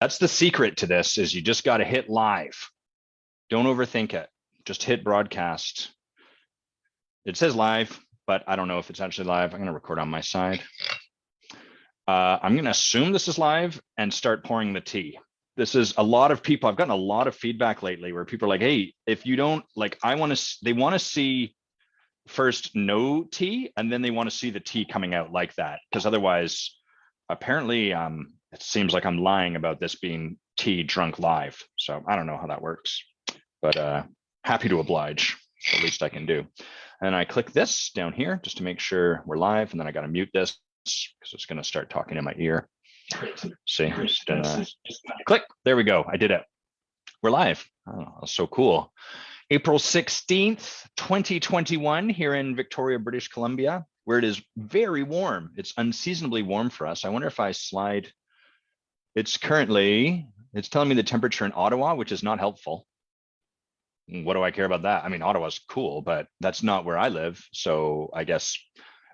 That's the secret to this is you just got to hit live. Don't overthink it. Just hit broadcast. It says live, but I don't know if it's actually live. I'm going to record on my side. I'm going to assume this is live and start pouring the tea. This is a lot of people. I've gotten a lot of feedback lately where people are like, hey, if you don't like, they want to see first no tea and then they want to see the tea coming out like that. Because otherwise, apparently, it seems like I'm lying about this being tea drunk live. So I don't know how that works, but happy to oblige. The least I can do. And I click this down here just to make sure we're live. And then I got to mute this because it's going to start talking in my ear. See, just click. There we go. I did it. We're live. Oh, so cool. April 16th, 2021 here in Victoria, British Columbia, where it is very warm. It's unseasonably warm for us. I wonder if I slide. It's telling me the temperature in Ottawa, which is not helpful. What do I care about that? I mean, Ottawa's cool, but that's not where I live. So I guess,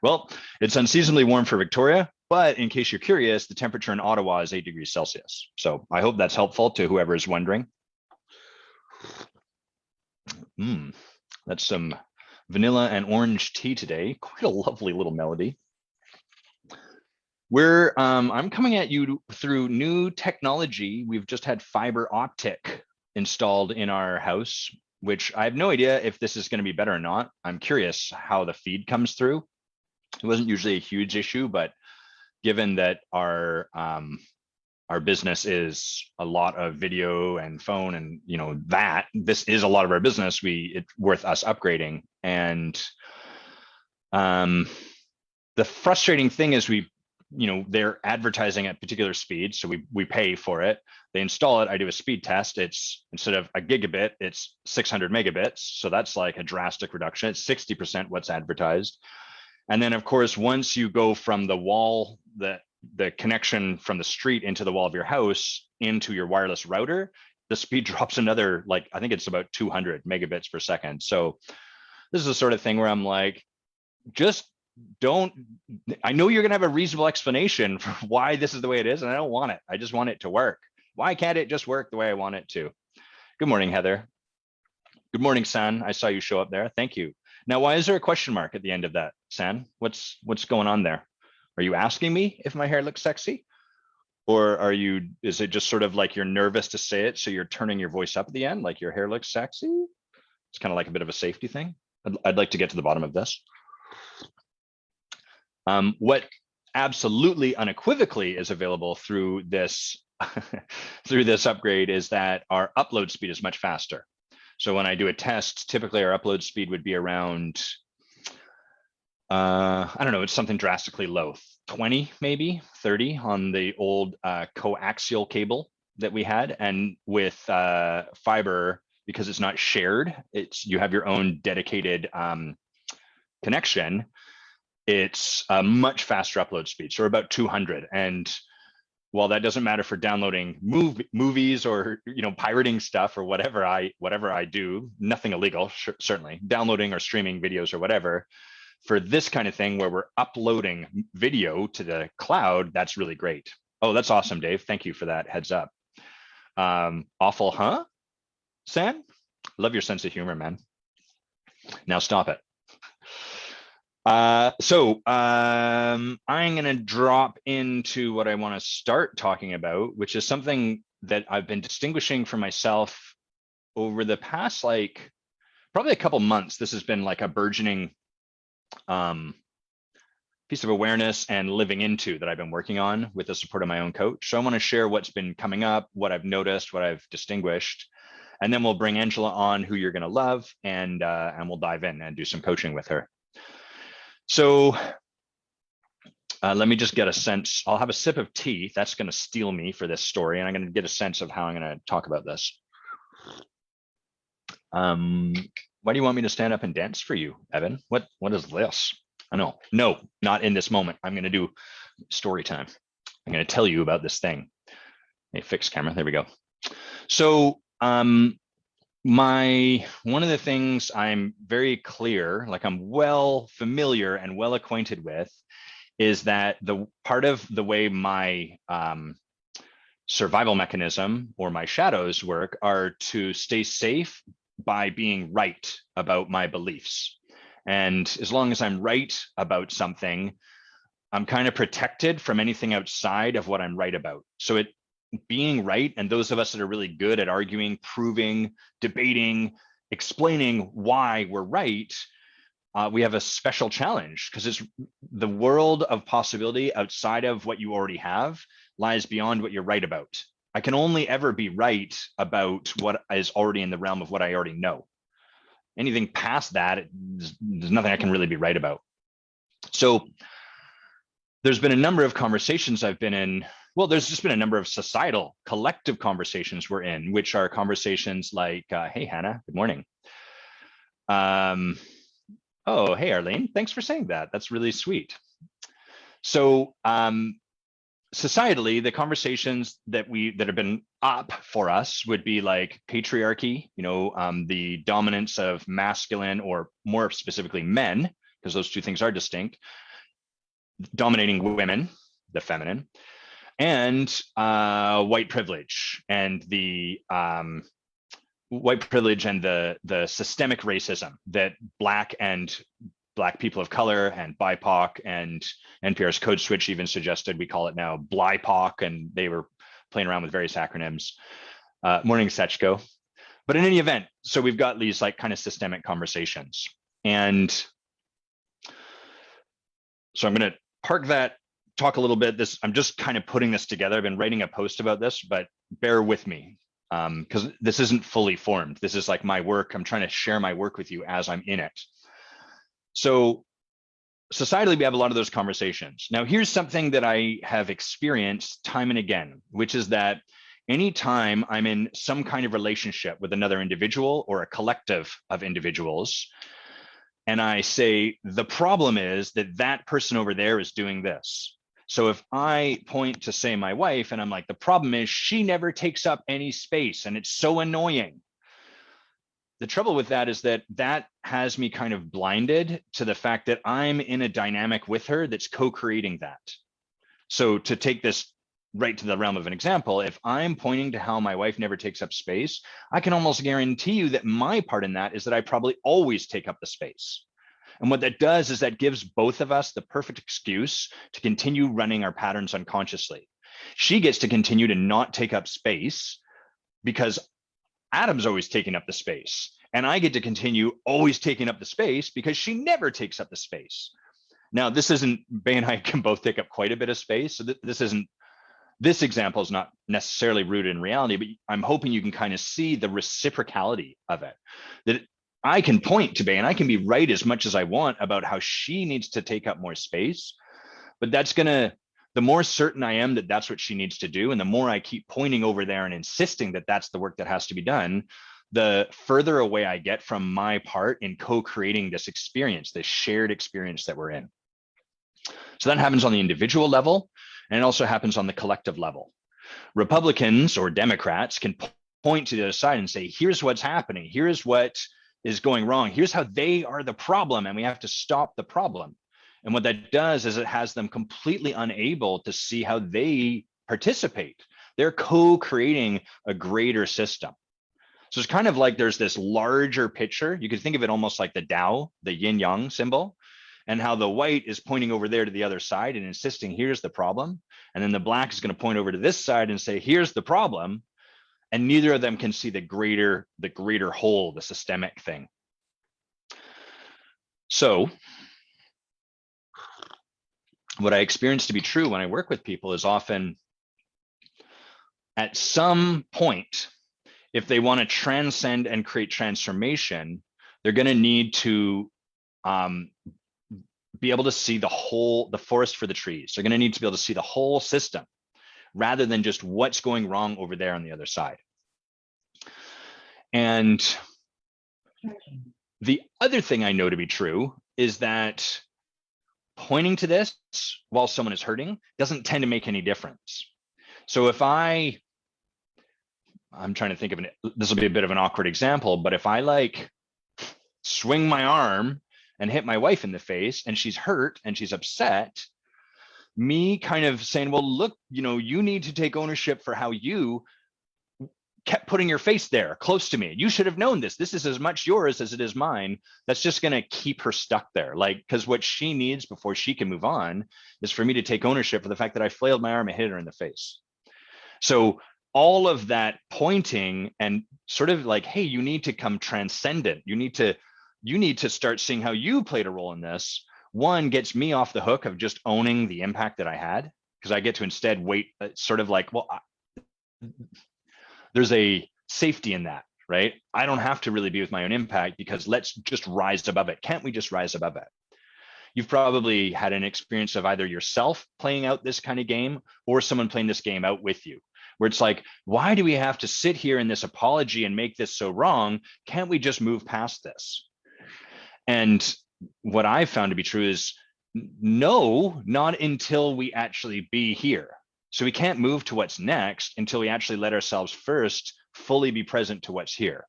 well, it's unseasonably warm for Victoria, but in case you're curious, the temperature in Ottawa is 8 degrees Celsius. So I hope that's helpful to whoever is wondering. That's some vanilla and orange tea today. Quite a lovely little melody. I'm coming at you through new technology. We've just had fiber optic installed in our house, which I have no idea if this is going to be better or not. I'm curious how the feed comes through. It wasn't usually a huge issue, but given that our business is a lot of video and phone and this is a lot of our business, it's worth us upgrading. And the frustrating thing is they're advertising at particular speeds, so we pay for it. They install it. I do a speed test. It's instead of a gigabit, it's 600 megabits. So that's like a drastic reduction. It's 60% what's advertised. And then of course, once you go from the wall, the connection from the street into the wall of your house into your wireless router, the speed drops another, I think it's about 200 megabits per second. So this is the sort of thing where I'm like, I know you're going to have a reasonable explanation for why this is the way it is, and I don't want it. I just want it to work. Why can't it just work the way I want it to? Good morning, Heather. Good morning, San. I saw you show up there. Thank you. Now, why is there a question mark at the end of that, San? What's going on there? Are you asking me if my hair looks sexy? Or is it just sort of like you're nervous to say it, so you're turning your voice up at the end, like your hair looks sexy? It's kind of like a bit of a safety thing. I'd like to get to the bottom of this. What absolutely unequivocally is available through this upgrade is that our upload speed is much faster. So when I do a test, typically our upload speed would be around, I don't know, it's something drastically low, 20, maybe 30 on the old coaxial cable that we had. And with fiber, because it's not shared, you have your own dedicated connection. It's a much faster upload speed, so about 200. And while that doesn't matter for downloading movies or pirating stuff or whatever I do, nothing illegal, certainly downloading or streaming videos or whatever, for this kind of thing where we're uploading video to the cloud, that's really great. Oh, that's awesome, Dave. Thank you for that heads up. Awful, huh, Sam? Love your sense of humor, man. Now stop it. So I'm going to drop into what I want to start talking about, which is something that I've been distinguishing for myself over the past, probably a couple months. This has been like a burgeoning piece of awareness and living into that I've been working on with the support of my own coach. So I want to share what's been coming up, what I've noticed, what I've distinguished, and then we'll bring Angela on, who you're going to love, and we'll dive in and do some coaching with her. So let me just get a sense. I'll have a sip of tea. That's going to steel me for this story, and I'm going to get a sense of how I'm going to talk about this. Why do you want me to stand up and dance for you, Evan? What is this? I know. No, not in this moment. I'm going to do story time. I'm going to tell you about this thing. Hey, fix camera. There we go. So one of the things I'm very clear, I'm well familiar and well acquainted with, is that the part of the way my survival mechanism or my shadows work are to stay safe by being right about my beliefs. And as long as I'm right about something, I'm kind of protected from anything outside of what I'm right about. So it being right, and those of us that are really good at arguing, proving, debating, explaining why we're right, we have a special challenge because it's the world of possibility outside of what you already have lies beyond what you're right about. I can only ever be right about what is already in the realm of what I already know. Anything past that, there's nothing I can really be right about. So there's been a number of conversations I've been in. Well, there's just been a number of societal collective conversations we're in, which are conversations like, hey, Hannah, good morning. Oh, hey, Arlene, thanks for saying that. That's really sweet. So societally, the conversations that have been up for us would be like patriarchy, the dominance of masculine, or more specifically men, because those two things are distinct, dominating women, the feminine, and white privilege and the systemic racism that Black people of color and BIPOC, and NPR's Code Switch even suggested we call it now BLIPOC, and they were playing around with various acronyms. Morning, Sechko. But in any event, so we've got these like kind of systemic conversations. And so I'm going to park that, talk a little bit. I'm just kind of putting this together. I've been writing a post about this, but bear with me because this isn't fully formed. This is like my work. I'm trying to share my work with you as I'm in it. So societally, we have a lot of those conversations. Now, here's something that I have experienced time and again, which is that anytime I'm in some kind of relationship with another individual or a collective of individuals, and I say, the problem is that person over there is doing this. So if I point to, say, my wife, and I'm like, the problem is she never takes up any space and it's so annoying. The trouble with that is that has me kind of blinded to the fact that I'm in a dynamic with her that's co-creating that. So to take this right to the realm of an example, if I'm pointing to how my wife never takes up space, I can almost guarantee you that my part in that is that I probably always take up the space. And what that does is that gives both of us the perfect excuse to continue running our patterns unconsciously. She gets to continue to not take up space because Adam's always taking up the space. And I get to continue always taking up the space because she never takes up the space. Now, Bay and I can both take up quite a bit of space. So this example is not necessarily rooted in reality, but I'm hoping you can kind of see the reciprocality of it. That I can point to Bay and I can be right as much as I want about how she needs to take up more space, but the more certain I am that that's what she needs to do, and the more I keep pointing over there and insisting that that's the work that has to be done, the further away I get from my part in co-creating this experience, this shared experience that we're in. So that happens on the individual level, and it also happens on the collective level. Republicans or Democrats can point to the other side and say, here's what's happening. Here's what is going wrong. Here's how they are the problem, and we have to stop the problem. And what that does is it has them completely unable to see how they participate. They're co-creating a greater system. So it's kind of like there's this larger picture. You could think of it almost like the Tao, the yin yang symbol, and how the white is pointing over there to the other side and insisting, here's the problem. And then the black is going to point over to this side and say, here's the problem. And neither of them can see the greater whole, the systemic thing. So what I experience to be true when I work with people is often at some point, if they want to transcend and create transformation, they're going to need to be able to see the forest for the trees. They're going to need to be able to see the whole system rather than just what's going wrong over there on the other side. And the other thing I know to be true is that pointing to this while someone is hurting doesn't tend to make any difference. So if I'm trying to think of this will be a bit of an awkward example, but if I like swing my arm and hit my wife in the face and she's hurt and she's upset, me kind of saying, well, look, you need to take ownership for how you kept putting your face there close to me. You should have known this. This is as much yours as it is mine. That's just going to keep her stuck there. Like, because what she needs before she can move on is for me to take ownership for the fact that I flailed my arm and hit her in the face. So all of that pointing and sort of like, hey, you need to come transcendent. You need to start seeing how you played a role in this. One gets me off the hook of just owning the impact that I had, because I get to instead wait, sort of like, well, there's a safety in that, right? I don't have to really be with my own impact, because let's just rise above it. Can't we just rise above it? You've probably had an experience of either yourself playing out this kind of game or someone playing this game out with you, where it's like, why do we have to sit here in this apology and make this so wrong? Can't we just move past this? And what I've found to be true is no, not until we actually be here. So we can't move to what's next until we actually let ourselves first fully be present to what's here.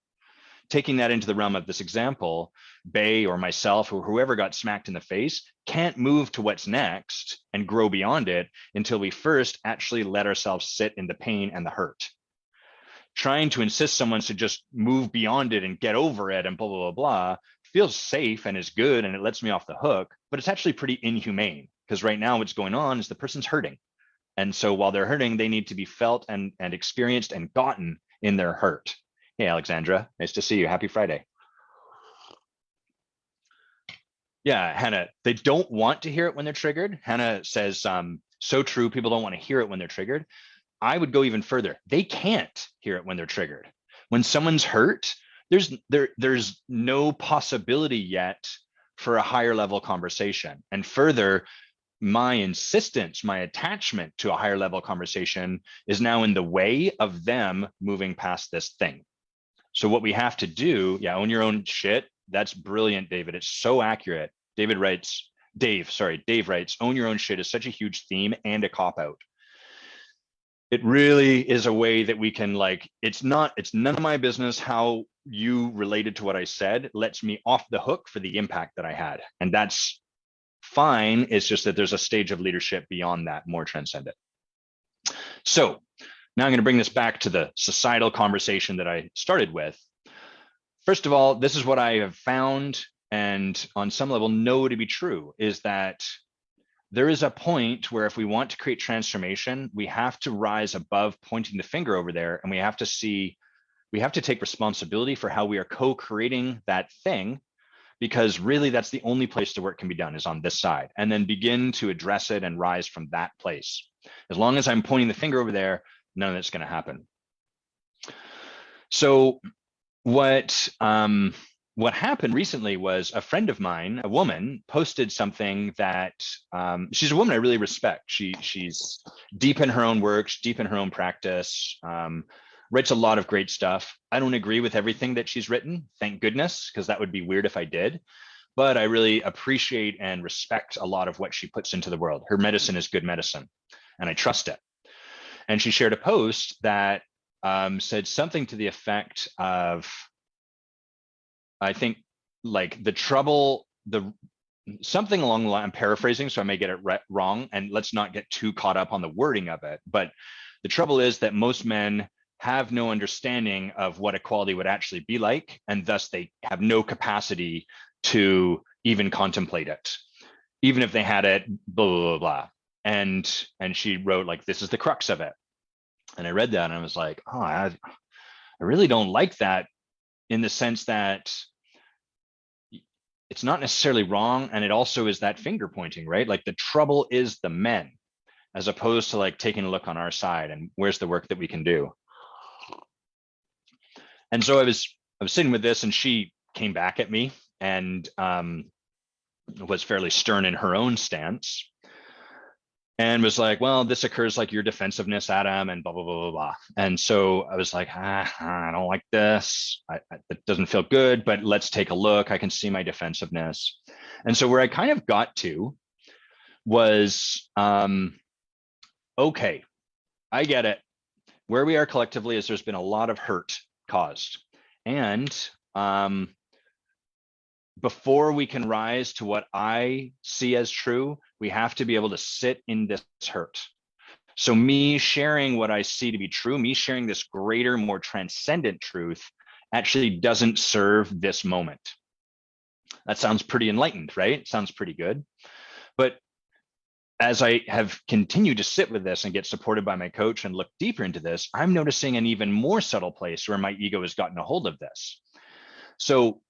Taking that into the realm of this example, Bay or myself or whoever got smacked in the face can't move to what's next and grow beyond it until we first actually let ourselves sit in the pain and the hurt. Trying to insist someone to just move beyond it and get over it and blah, blah, blah, blah feels safe and is good and it lets me off the hook, but it's actually pretty inhumane, because right now what's going on is the person's hurting. And so while they're hurting, they need to be felt and experienced and gotten in their hurt. Hey, Alexandra, nice to see you. Happy Friday. Yeah, Hannah, they don't want to hear it when they're triggered. Hannah says, so true, people don't want to hear it when they're triggered. I would go even further. They can't hear it when they're triggered. When someone's hurt, there's no possibility yet for a higher level conversation. And further, my insistence, my attachment to a higher level conversation is now in the way of them moving past this thing. So what we have to do, own your own shit. That's brilliant, David. It's so accurate. Dave writes, own your own shit is such a huge theme and a cop-out. It really is a way that we can, like, it's none of my business how you related to what I said. It lets me off the hook for the impact that I had. And that's fine. It's just that there's a stage of leadership beyond that, more transcendent. So now I'm going to bring this back to the societal conversation that I started with. First of all, this is what I have found and on some level know to be true, is that there is a point where if we want to create transformation, we have to rise above pointing the finger over there, and we have to take responsibility for how we are co-creating that thing, because really that's the only place the work can be done is on this side, and then begin to address it and rise from that place. As long as I'm pointing the finger over there, none of that's going to happen. So what happened recently was a friend of mine, a woman, posted something that she's a woman I really respect. She's deep in her own work, deep in her own practice, writes a lot of great stuff. I don't agree with everything that she's written, thank goodness, because that would be weird if I did. But I really appreciate and respect a lot of what she puts into the world. Her medicine is good medicine, and I trust it. And she shared a post that said something to the effect of, I think, like something along the line, I'm paraphrasing, so I may get it wrong, and let's not get too caught up on the wording of it. But the trouble is that most men have no understanding of what equality would actually be like, and thus they have no capacity to even contemplate it, even if they had it, blah, blah, blah, blah. And she wrote, like, this is the crux of it. And I read that and I was like, oh, I really don't like that, in the sense that it's not necessarily wrong. And it also is that finger pointing, right? Like, the trouble is the men, as opposed to like taking a look on our side and where's the work that we can do. And so I was sitting with this, and she came back at me and was fairly stern in her own stance, and was like, well, this occurs like your defensiveness, Adam, and blah, blah, blah, blah, blah. And so I was like, I don't like this. It doesn't feel good, but let's take a look. I can see my defensiveness. And so where I kind of got to was, okay, I get it. Where we are collectively is there's been a lot of hurt caused. And before we can rise to what I see as true, we have to be able to sit in this hurt. So me sharing what I see to be true, me sharing this greater, more transcendent truth actually doesn't serve this moment. That sounds pretty enlightened, right? Sounds pretty good. But as I have continued to sit with this and get supported by my coach and look deeper into this, I'm noticing an even more subtle place where my ego has gotten a hold of this. So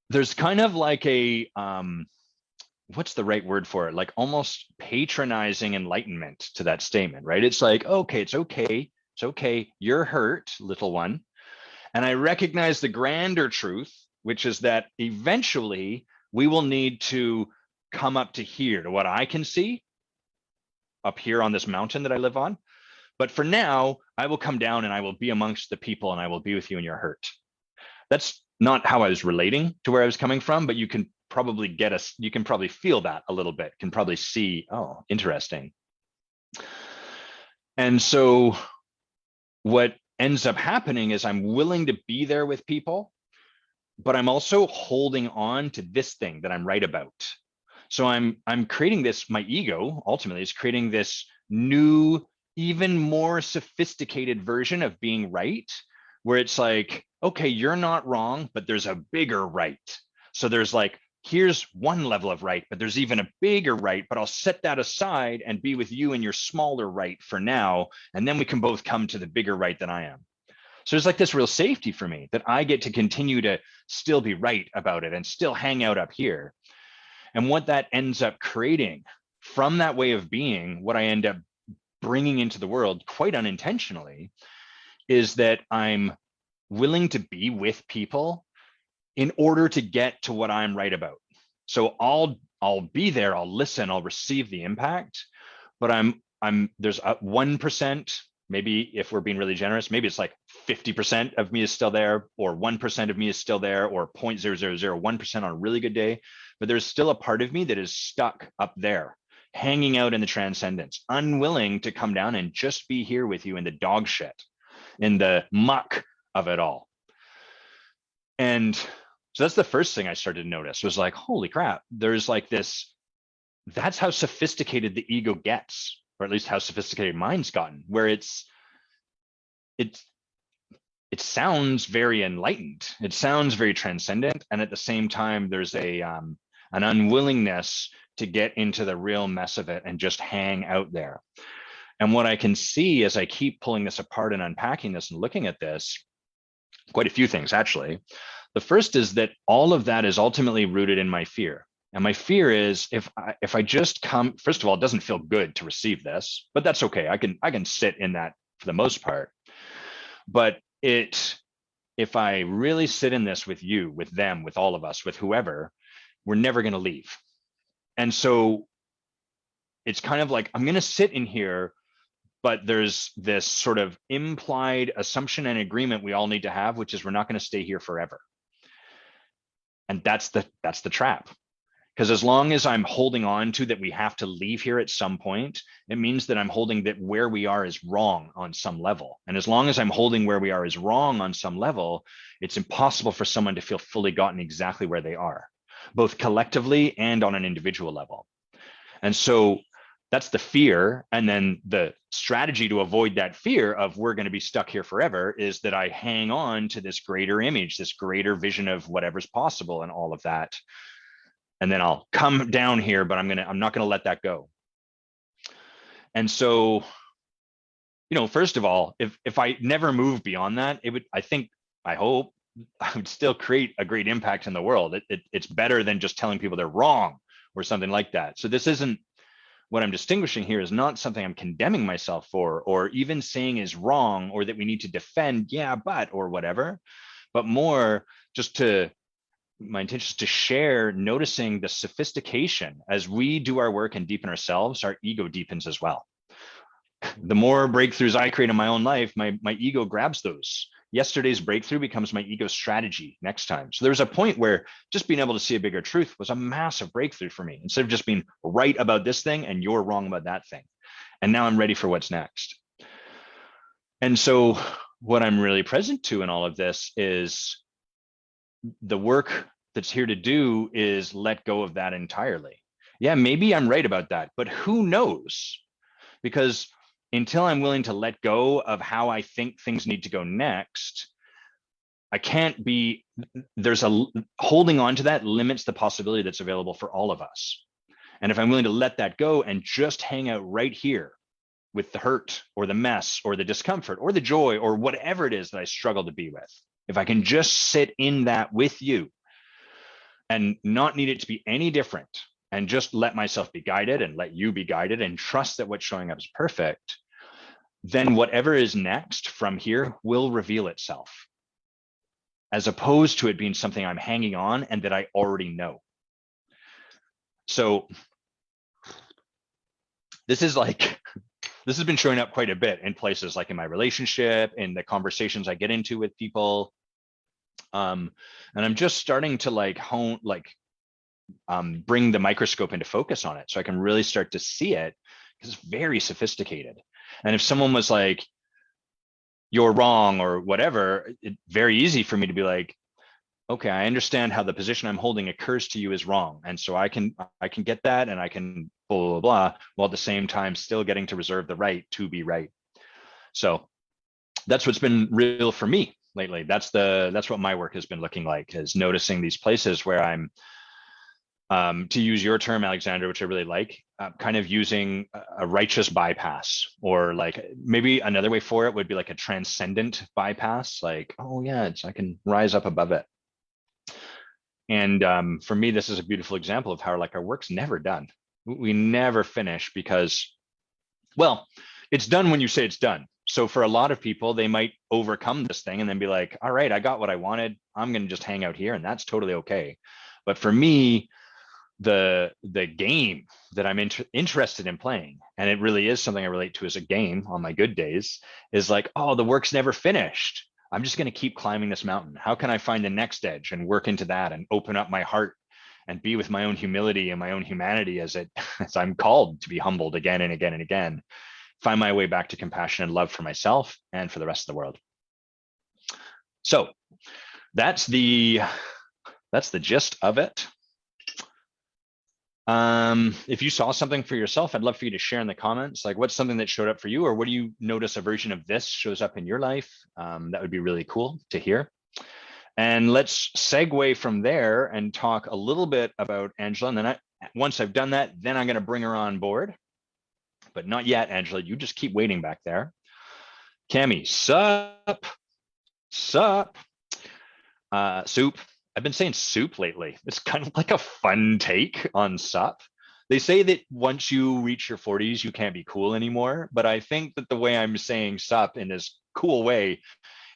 there's kind of like a, what's the right word for it? Like almost patronizing enlightenment to that statement, right? It's like, okay, it's okay. It's okay. You're hurt, little one. And I recognize the grander truth, which is that eventually we will need to come up to here, to what I can see up here on this mountain that I live on. But for now, I will come down and I will be amongst the people and I will be with you in your hurt. That's not how I was relating to where I was coming from, but you can probably you can probably feel that a little bit, can probably see, oh, interesting. And so what ends up happening is I'm willing to be there with people, but I'm also holding on to this thing that I'm right about. So I'm creating this, my ego ultimately is creating this new, even more sophisticated version of being right, where it's like, okay, you're not wrong, but there's a bigger right. So there's like, here's one level of right, but there's even a bigger right, but I'll set that aside and be with you in your smaller right for now. And then we can both come to the bigger right than I am. So there's like this real safety for me that I get to continue to still be right about it and still hang out up here. And what that ends up creating from that way of being, what I end up bringing into the world quite unintentionally, is that I'm willing to be with people in order to get to what I'm right about. So I'll be there, I'll listen, I'll receive the impact, but there's a 1%, maybe if we're being really generous, maybe it's like 50% of me is still there, or 1% of me is still there, or 0.0001% on a really good day. But there's still a part of me that is stuck up there, hanging out in the transcendence, unwilling to come down and just be here with you in the dog shit, in the muck of it all. And so that's the first thing I started to notice, was like, holy crap, there's like this, that's how sophisticated the ego gets, or at least how sophisticated mine's gotten, where it sounds very enlightened, it sounds very transcendent, and at the same time there's an unwillingness to get into the real mess of it and just hang out there. And what I can see as I keep pulling this apart and unpacking this and looking at this, quite a few things actually. The first is that all of that is ultimately rooted in my fear. And my fear is if I just come, first of all, it doesn't feel good to receive this, but that's okay. I can sit in that for the most part. But if I really sit in this with you, with them, with all of us, with whoever, we're never going to leave. And so it's kind of like, I'm going to sit in here, but there's this sort of implied assumption and agreement we all need to have, which is we're not going to stay here forever. And that's the trap. Because as long as I'm holding on to that we have to leave here at some point, it means that I'm holding that where we are is wrong on some level. And as long as I'm holding where we are is wrong on some level, it's impossible for someone to feel fully gotten exactly where they are, both collectively and on an individual level. And so that's the fear. And then the strategy to avoid that fear of we're going to be stuck here forever is that I hang on to this greater image, this greater vision of whatever's possible and all of that. And then I'll come down here, but I'm not going to let that go. And so, first of all, if I never move beyond that, it would, I hope I would still create a great impact in the world. It's better than just telling people they're wrong or something like that. So this isn't, what I'm distinguishing here is not something I'm condemning myself for, or even saying is wrong, or that we need to defend, or whatever, but more just my intention is to share, noticing the sophistication. As we do our work and deepen ourselves, our ego deepens as well. The more breakthroughs I create in my own life, my ego grabs those. Yesterday's breakthrough becomes my ego strategy next time. So there's a point where just being able to see a bigger truth was a massive breakthrough for me, instead of just being right about this thing and you're wrong about that thing. And now I'm ready for what's next. And so what I'm really present to in all of this is the work that's here to do is let go of that entirely. Yeah, maybe I'm right about that, but who knows? Because until I'm willing to let go of how I think things need to go next, I can't be, there's a holding on to that limits the possibility that's available for all of us. And if I'm willing to let that go and just hang out right here with the hurt or the mess or the discomfort or the joy or whatever it is that I struggle to be with, if I can just sit in that with you and not need it to be any different and just let myself be guided and let you be guided and trust that what's showing up is perfect, then whatever is next from here will reveal itself, as opposed to it being something I'm hanging on and that I already know. So this is like, this has been showing up quite a bit in places like in my relationship, in the conversations I get into with people. And I'm just starting to like hone, like bring the microscope into focus on it so I can really start to see it, because it's very sophisticated. And if someone was like, you're wrong or whatever, it's very easy for me to be like, okay, I understand how the position I'm holding occurs to you is wrong. And so I can get that and I can blah, blah, blah, while at the same time still getting to reserve the right to be right. So that's what's been real for me lately. That's what my work has been looking like, is noticing these places where I'm, to use your term, Alexandra, which I really like, kind of using a righteous bypass, or like maybe another way for it would be like a transcendent bypass. Like, oh yeah, I can rise up above it. And for me, this is a beautiful example of how like our work's never done. We never finish because, well, it's done when you say it's done. So for a lot of people, they might overcome this thing and then be like, all right, I got what I wanted. I'm going to just hang out here, and that's totally okay. But for me, the game that I'm interested in playing, and it really is something I relate to as a game on my good days, is like, oh, the work's never finished. I'm just going to keep climbing this mountain. How can I find the next edge and work into that and open up my heart and be with my own humility and my own humanity as I'm called to be humbled again and again and again, find my way back to compassion and love for myself and for the rest of the world. So that's the gist of it. If you saw something for yourself, I'd love for you to share in the comments, like what's something that showed up for you, or what do you notice a version of this shows up in your life? That would be really cool to hear. And let's segue from there and talk a little bit about Angela. And then once I've done that, then I'm going to bring her on board, but not yet, Angela. You just keep waiting back there. Cami, sup? Soup. I've been saying soup lately. It's kind of like a fun take on sup. They say that once you reach your 40s, you can't be cool anymore. But I think that the way I'm saying sup in this cool way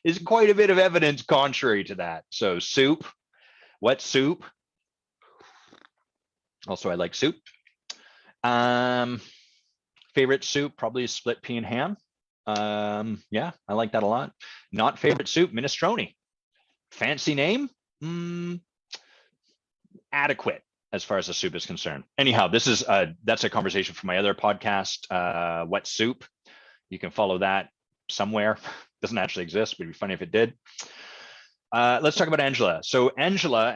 is quite a bit of evidence contrary to that. So soup, what soup? Also, I like soup. Favorite soup, probably split pea and ham. Yeah, I like that a lot. Not favorite soup, minestrone. Fancy name? Adequate as far as the soup is concerned. Anyhow, that's a conversation for my other podcast, What Soup. You can follow that somewhere. Doesn't actually exist, but it'd be funny if it did. Let's talk about Angela. So Angela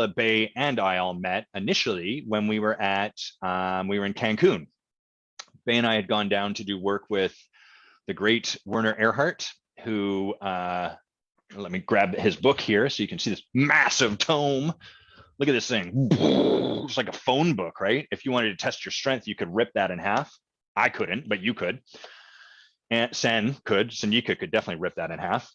Bay and I all met initially when we were in Cancun. Bay and I had gone down to do work with the great Werner Erhard, who, let me grab his book here so you can see this massive tome. Look at this thing. It's like a phone book, right? If you wanted to test your strength, you could rip that in half. I couldn't, but you could. And Senyika could definitely rip that in half.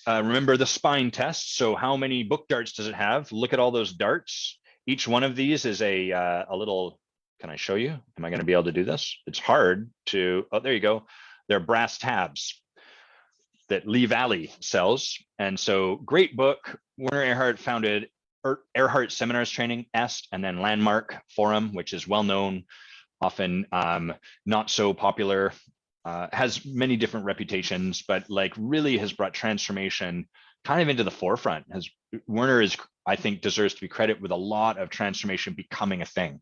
Remember the spine test. So how many book darts does it have? Look at all those darts. Each one of these is a little, can I show you? Am I going to be able to do this? It's hard to, oh, there you go. They're brass tabs that Lee Valley sells. And so great book. Werner Erhard founded Erhard Seminars Training, EST, and then Landmark Forum, which is well-known, often not so popular, has many different reputations, but like really has brought transformation kind of into the forefront. Werner I think, deserves to be credited with a lot of transformation becoming a thing.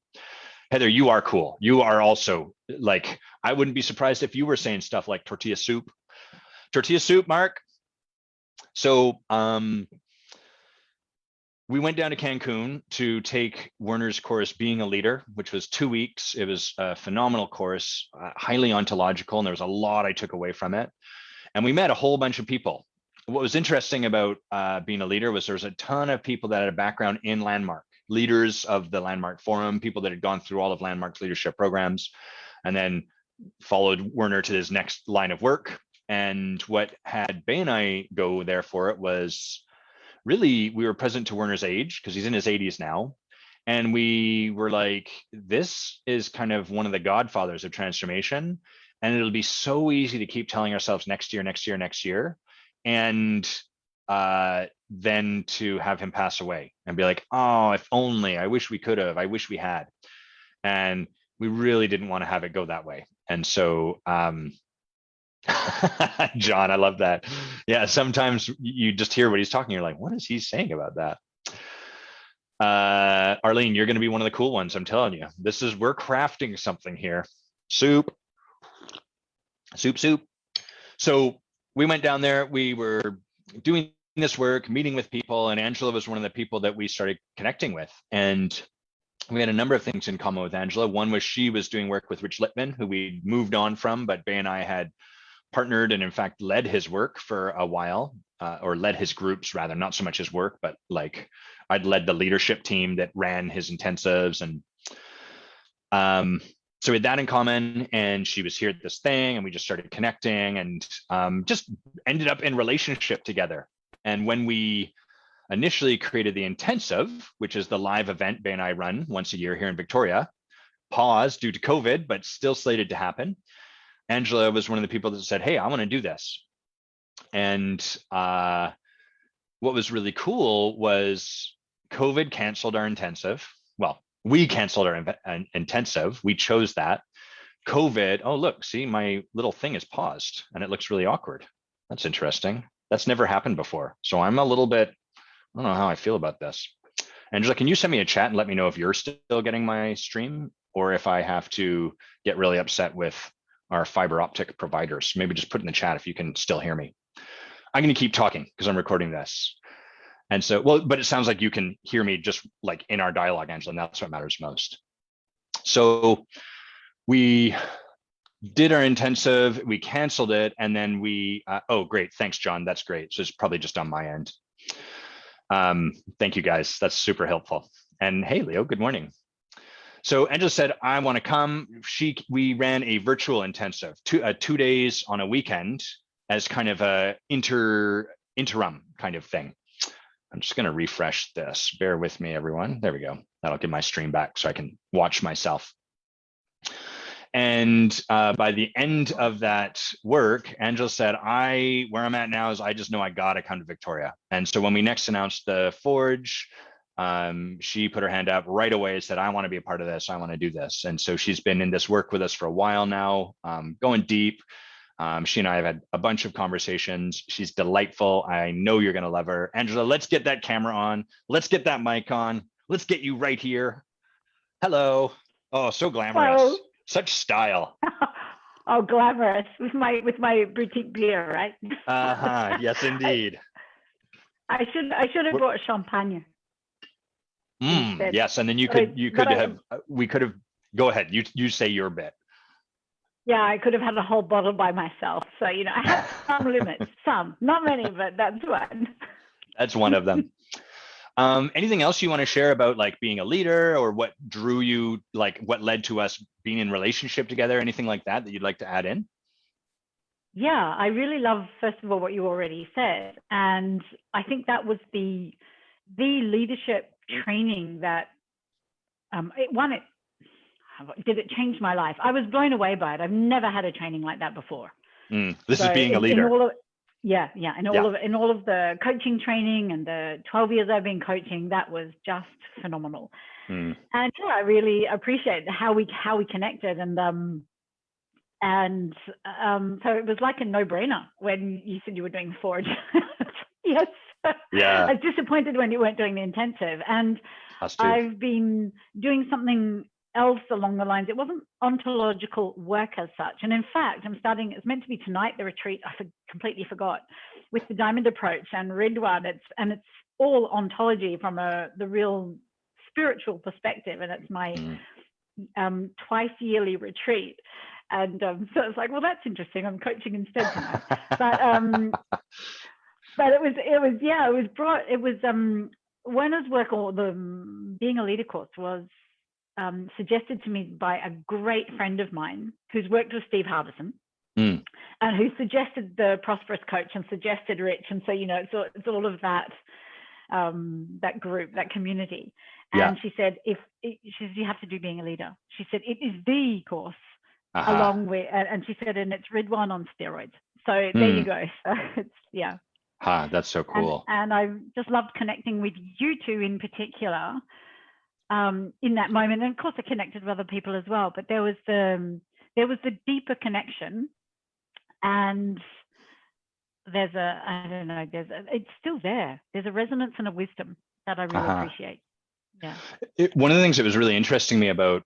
Heather, you are cool. You are also like, I wouldn't be surprised if you were saying stuff like tortilla soup. Tortilla soup, Mark. So we went down to Cancun to take Werner's course, Being a Leader, which was 2 weeks. It was a phenomenal course, highly ontological, and there was a lot I took away from it. And we met a whole bunch of people. What was interesting about Being a Leader was there was a ton of people that had a background in Landmark, leaders of the Landmark Forum, people that had gone through all of Landmark's leadership programs, and then followed Werner to his next line of work. And what had Bay and I go there for it was really, we were present to Werner's age because he's in his 80s now. And we were like, this is kind of one of the godfathers of transformation. And it'll be so easy to keep telling ourselves next year, next year, next year. And then to have him pass away and be like, oh, if only, I wish we could have, I wish we had. And we really didn't want to have it go that way. And so, John, I love that. Yeah, sometimes you just hear what he's talking, you're like, what is he saying about that? Arlene, you're going to be one of the cool ones. I'm telling you, we're crafting something here. Soup. So we went down there, we were doing this work, meeting with people, and Angela was one of the people that we started connecting with. And we had a number of things in common with Angela. One was she was doing work with Rich Lippman, who we moved on from, but Bay and I had partnered and in fact led his work for a while, or led his groups rather, not so much his work, but like I'd led the leadership team that ran his intensives. And so we had that in common, and she was here at this thing, and we just started connecting and just ended up in relationship together. And when we initially created the intensive, which is the live event Bay and I run once a year here in Victoria, paused due to COVID, but still slated to happen, Angela was one of the people that said, hey, I want to do this. And what was really cool was COVID canceled our intensive. Well, we canceled our intensive. We chose that. COVID, oh, look, see, my little thing is paused and it looks really awkward. That's interesting. That's never happened before. So I'm a little bit, I don't know how I feel about this. Angela, can you send me a chat and let me know if you're still getting my stream or if I have to get really upset with our fiber optic providers? Maybe just put in the chat if you can still hear me. I'm going to keep talking because I'm recording this. And so, well, but it sounds like you can hear me just like in our dialogue, Angela, and that's what matters most. So we did our intensive, we canceled it, and then we, oh, great. Thanks, John. That's great. So it's probably just on my end. Thank you, guys. That's super helpful. And hey, Leo, good morning. So Angela said, I want to come. We ran a virtual intensive, 2 days on a weekend as kind of a interim kind of thing. I'm just going to refresh this. Bear with me, everyone. There we go. That'll get my stream back so I can watch myself. And by the end of that work, Angela said, where I'm at now is I just know I got to come to Victoria. And so when we next announced the Forge, she put her hand up right away and said, I want to be a part of this. I want to do this. And so she's been in this work with us for a while now, going deep. She and I have had a bunch of conversations. She's delightful. I know you're going to love her. Angela, let's get that camera on. Let's get that mic on. Let's get you right here. Hello. Oh, so glamorous. Hello. Such style. Oh, glamorous with my boutique beer, right? Yes, indeed. I should have brought champagne. Yes, and then we could have. Go ahead. You say your bit. Yeah, I could have had a whole bottle by myself. So I have some limits, not many, but that's one. That's one of them. Anything else you want to share about like being a leader, or what drew you, like what led to us being in relationship together? Anything like that you'd like to add in? Yeah, I really love, first of all, what you already said. And I think that was the leadership training that did it change my life? I was blown away by it. I've never had a training like that before. This is being a leader. In all of the coaching training and the 12 years I've been coaching, that was just phenomenal. And yeah, I really appreciate how we connected, and so it was like a no-brainer when you said you were doing Forge. Yes. Yeah. I was disappointed when you weren't doing the intensive, and I've been doing something else along the lines. It wasn't ontological work as such. And in fact, it's meant to be tonight, the retreat. I completely forgot. with the diamond approach and Ridwan, it's all ontology from the real spiritual perspective, and it's my twice yearly retreat. And so it's like, well, that's interesting. I'm coaching instead tonight. But it was Werner's work, or the Being a Leader course, was suggested to me by a great friend of mine who's worked with Steve Harbison, and who suggested the Prosperous Coach and suggested Rich. And so, it's all of that, that group, that community. And she said, you have to do Being a Leader. She said, it is the course along with, and she said, and it's Ridwan on steroids. So there you go. So it's, that's so cool. And I just loved connecting with you two in particular in that moment. And of course I connected with other people as well, but there was the deeper connection, and it's still there. There's a resonance and a wisdom that I really appreciate. Yeah. One of the things that was really interesting me about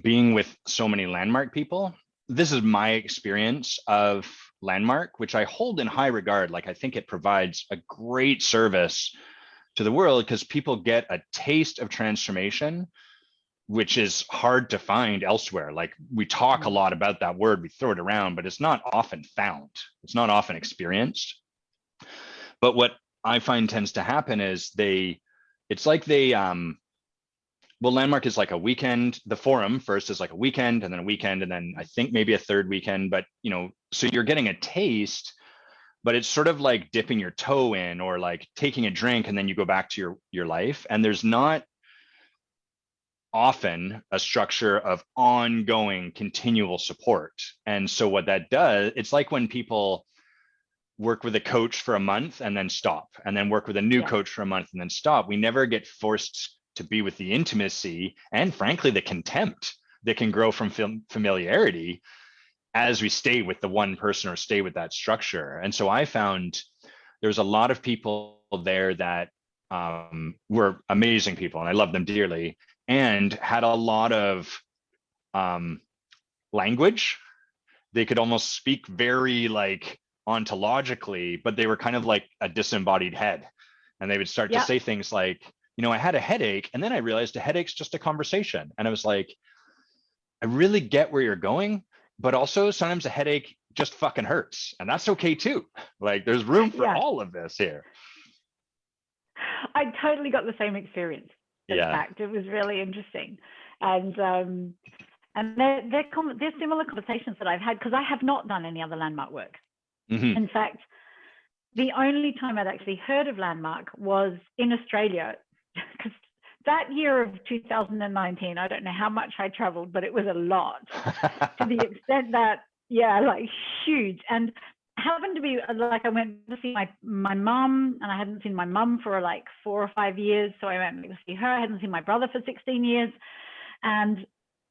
being with so many Landmark people, this is my experience of Landmark, which I hold in high regard. Like, I think it provides a great service to the world because people get a taste of transformation, which is hard to find elsewhere. Like, we talk a lot about that word, we throw it around, but it's not often found. It's not often experienced. But what I find tends to happen is Landmark is like a weekend. The forum first is like a weekend, and then a weekend, and then I think maybe a third weekend. But so you're getting a taste, but it's sort of like dipping your toe in, or like taking a drink, and then you go back to your life. And there's not often a structure of ongoing, continual support. And so what that does, it's like when people work with a coach for a month and then stop, and then work with a new coach for a month and then stop. We never get forced to be with the intimacy and, frankly, the contempt that can grow from familiarity as we stay with the one person or stay with that structure. And so I found there's a lot of people there that were amazing people, and I love them dearly, and had a lot of language. They could almost speak very like ontologically, but they were kind of like a disembodied head. And they would start to say things like, I had a headache, and then I realized a headache's just a conversation. And I was like, I really get where you're going, but also sometimes a headache just fucking hurts, and that's okay too. Like, there's room for all of this here. I totally got the same experience. In fact, it was really interesting. And they're similar conversations that I've had, because I have not done any other Landmark work. In fact, the only time I'd actually heard of Landmark was in Australia, because that year of 2019, I don't know how much I traveled, but it was a lot, to the extent that, like, huge. And happened to be like, I went to see my mum, and I hadn't seen my mum for like 4 or 5 years. So I went to see her. I hadn't seen my brother for 16 years. And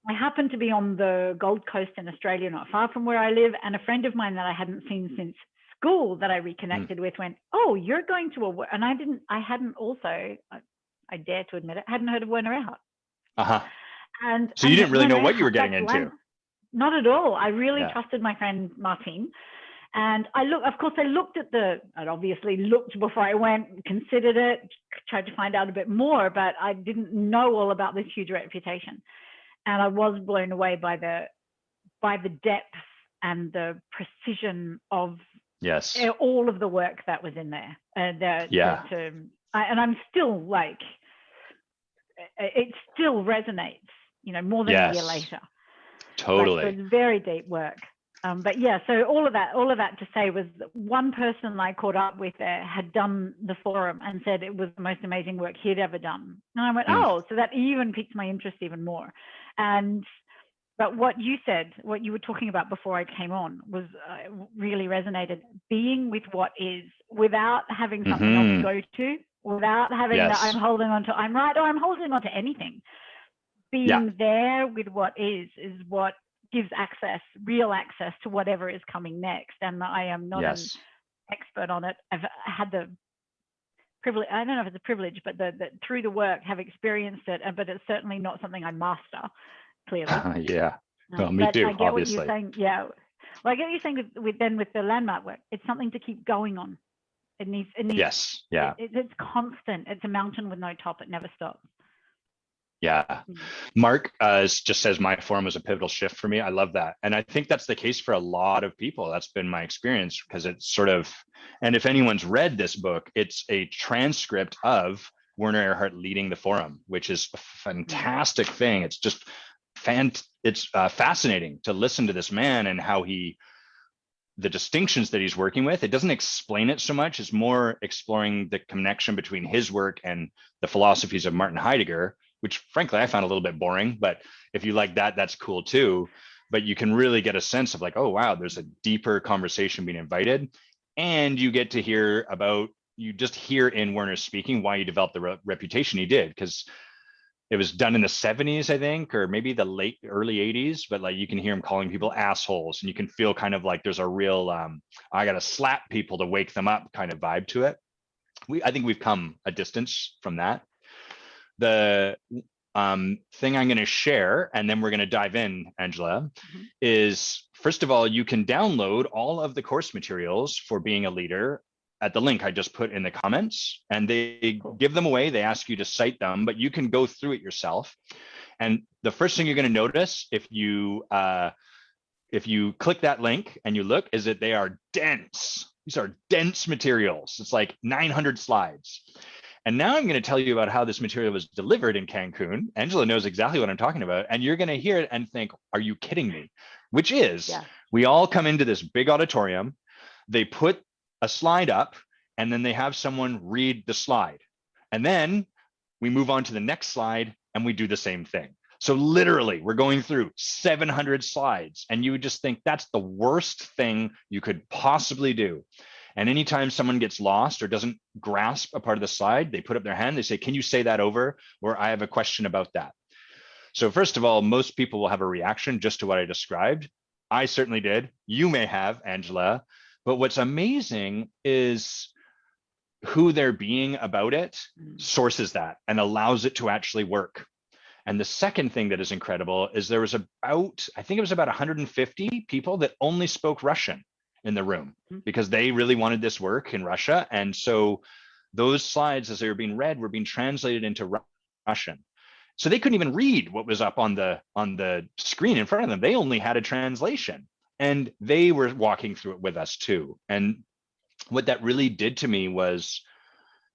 I happened to be on the Gold Coast in Australia, not far from where I live. And a friend of mine that I hadn't seen since school that I reconnected with went, "Oh, you're going to a," and I hadn't also, I dare to admit it, hadn't heard of Werner Erhard. And so you didn't really know what you were getting into. Not at all. I really trusted my friend Martine. And I looked at I obviously looked before I went, considered it, tried to find out a bit more, but I didn't know all about this huge reputation. And I was blown away by the depth and the precision of all of the work that was in there. And I'm still like, it still resonates, more than a year later. Totally. Like, it's very deep work. But so all of that to say was that one person I caught up with there had done the forum and said it was the most amazing work he'd ever done. And I went, oh, so that even piqued my interest even more. But what you said, what you were talking about before I came on, was really resonated. Being with what is, without having something else to go to, without having that I'm holding on to, I'm right, or I'm holding on to anything. Being there with what is what gives real access to whatever is coming next. And I am not an expert on it. I've had the privilege, I don't know if it's a privilege, but through the work have experienced it, but it's certainly not something I master, clearly. Well, me too, I get obviously. what you're saying. Well, I get what you're saying with the landmark work. It's something to keep going on. It needs. Yes. Yeah. It's constant. It's a mountain with no top. It never stops. Yeah. Mark just says my forum was a pivotal shift for me. I love that. And I think that's the case for a lot of people. That's been my experience, because it's sort of, and if anyone's read this book, it's a transcript of Werner Erhard leading the forum, which is a fantastic thing. It's just fascinating to listen to this man and how the distinctions that he's working with. It doesn't explain it so much. It's more exploring the connection between his work and the philosophies of Martin Heidegger, which frankly I found a little bit boring, but if you like that, that's cool too. But you can really get a sense of like, oh wow, there's a deeper conversation being invited. And you get to hear you just hear in Werner speaking why he developed the reputation he did, because it was done in the 70s, I think, or maybe the early 80s, but like you can hear him calling people assholes, and you can feel kind of like there's a real I gotta slap people to wake them up kind of vibe to it. I think we've come a distance from that. The thing I'm going to share, and then we're going to dive in, Angela, is first of all, you can download all of the course materials for being a leader at the link I just put in the comments, and they give them away. They ask you to cite them, but you can go through it yourself. And the first thing you're going to notice if you click that link and you look is that they are dense. These are dense materials. It's like 900 slides. And now I'm going to tell you about how this material was delivered in Cancun. Angela knows exactly what I'm talking about. And you're going to hear it and think, are you kidding me? Which is, we all come into this big auditorium, they put a slide up, and then they have someone read the slide. And then we move on to the next slide and we do the same thing. So literally, we're going through 700 slides, and you would just think that's the worst thing you could possibly do. And anytime someone gets lost or doesn't grasp a part of the slide, they put up their hand, they say, can you say that over? Or I have a question about that. So first of all, most people will have a reaction just to what I described. I certainly did. You may have, Angela. But what's amazing is who they're being about it sources that and allows it to actually work. And the second thing that is incredible is there was I think it was about 150 people that only spoke Russian in the room, because they really wanted this work in Russia. And so those slides, as they were being read, were being translated into Russian. So they couldn't even read what was up on the screen in front of them. They only had a translation, and they were walking through it with us too. And what that really did to me was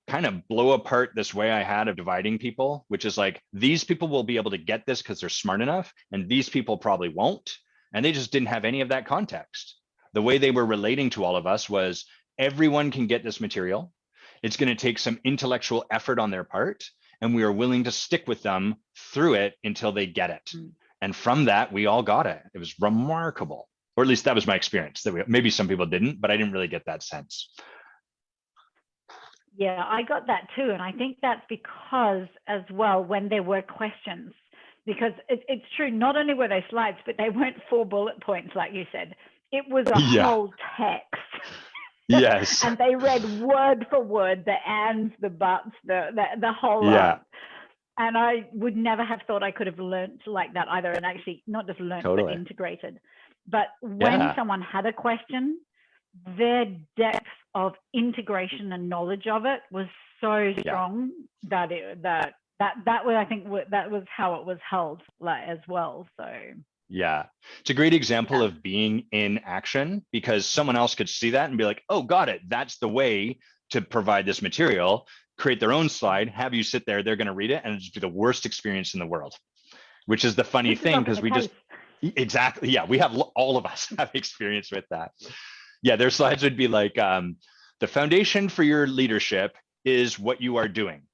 kind of blow apart this way I had of dividing people, which is like, these people will be able to get this because they're smart enough, and these people probably won't. And they just didn't have any of that context. The way they were relating to all of us was, everyone can get this material. It's going to take some intellectual effort on their part, and we are willing to stick with them through it until they get it. And from that, we all got it. It was remarkable, or at least that was my experience. Maybe some people didn't, but I didn't really get that sense. Yeah, I got that too. And I think that's because as well, when there were questions, because it's true, not only were they slides, but they weren't 4 bullet points, like you said. It was a whole text. Yes. And they read word for word, the ands, the buts, the whole lot. And I would never have thought I could have learned like that either. And actually not just learned, but integrated. But when someone had a question, their depth of integration and knowledge of it was so strong that that was, I think, that was how it was held as well. So yeah, it's a great example of being in action, because someone else could see that and be like, oh, got it. That's the way to provide this material. Create their own slide, have you sit there, they're going to read it, and it's be the worst experience in the world, which is the funny thing, because we just we have, all of us have experience with that. Yeah, their slides would be like, the foundation for your leadership is what you are doing.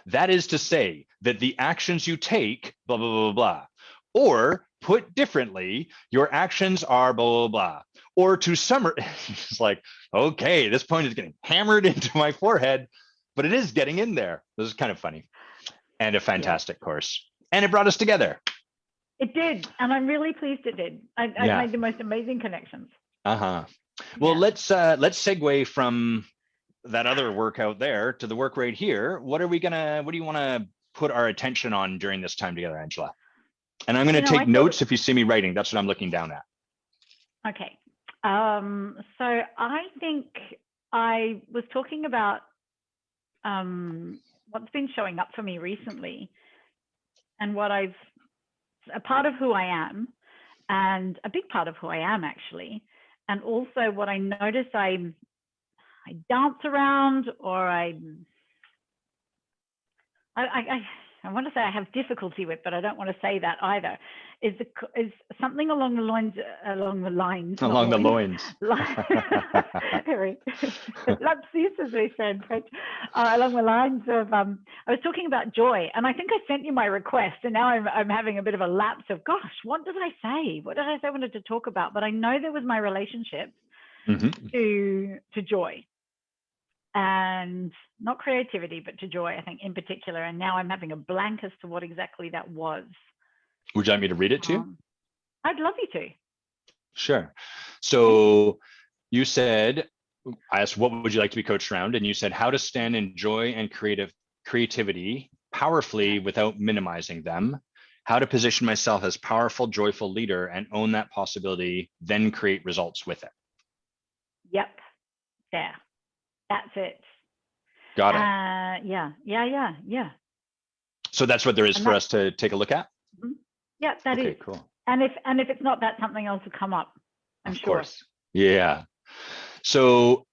That is to say that the actions you take, blah, blah, blah, blah. Or put differently, your actions are blah, blah, blah. Or to summarize, it's like, okay, this point is getting hammered into my forehead, but it is getting in there. This is kind of funny and a fantastic course. And it brought us together. It did. And I'm really pleased it did. I made the most amazing connections. Well, let's segue from that other work out there to the work right here. What do you want to put our attention on during this time together, Angela? And I'm going to take notes if you see me writing. That's what I'm looking down at. Okay. So I think I was talking about what's been showing up for me recently, and a part of who I am, and a big part of who I am actually, and also what I notice I dance around, or I want to say I have difficulty with, but I don't want to say that either, is something along the lines. Lapsus, as we say in French, along the lines of, I was talking about joy, and I think I sent you my request, and now I'm having a bit of a lapse of, gosh, what did I say? What did I say I wanted to talk about? But I know there was my relationship to joy. And not creativity, but to joy, I think, in particular. And now I'm having a blank as to what exactly that was. Would you like me to read it to you? I'd love you to. Sure. So you said, I asked, what would you like to be coached around? And you said, how to stand in joy and creativity powerfully without minimizing them. How to position myself as powerful, joyful leader and own that possibility, then create results with it. Yep. There. That's it. Got it. Yeah. So that's what there is for us to take a look at? Yeah, that is. Cool. And if it's not that, something else will come up, I'm sure. Of course. Yeah. So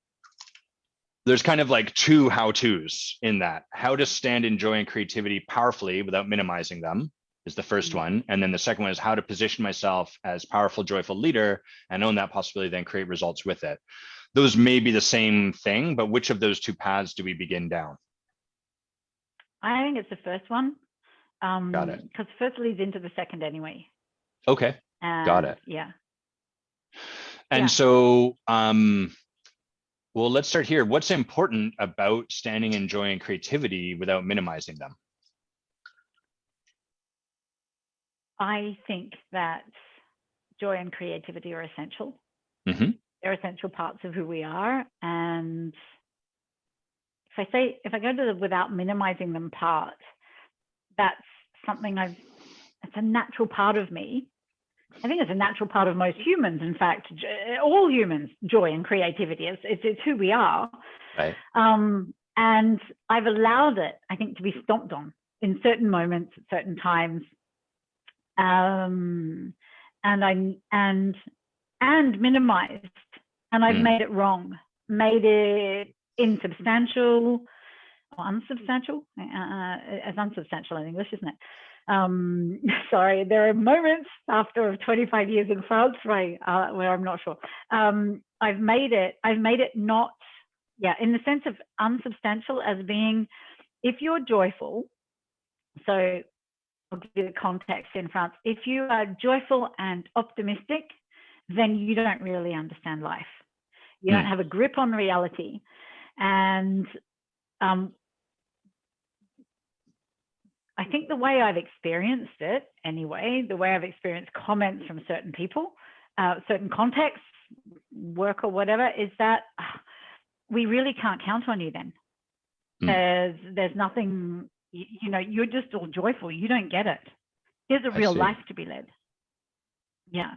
there's kind of like two how-tos in that. How to stand in joy and creativity powerfully without minimizing them is the first one. And then the second one is how to position myself as powerful, joyful leader and own that possibility, then create results with it. Those may be the same thing, but which of those two paths do we begin down? I think it's the first one. Got it. Because first leads into the second anyway. Okay. Got it. Yeah. And so, well, let's start here. What's important about standing in joy and creativity without minimizing them? I think that joy and creativity are essential. They're essential parts of who we are. And if I go to the without minimizing them part, that's something it's a natural part of me. I think it's a natural part of most humans. In fact, all humans, joy and creativity, it's who we are. Right. And I've allowed it, I think, to be stomped on in certain moments, at certain times. And minimized, and I've made it wrong, made it insubstantial or unsubstantial, as unsubstantial in English, isn't it? Sorry, there are moments after 25 years in France where I'm not sure. I've made it not, in the sense of unsubstantial as being, if you're joyful, so I'll give you the context in France. If you are joyful and optimistic, then you don't really understand life. You don't have a grip on reality. And I think the way I've experienced it anyway, the way I've experienced comments from certain people, certain contexts, work or whatever, is that we really can't count on you then. There's nothing, you're just all joyful. You don't get it. There's a real life to be led. Yeah.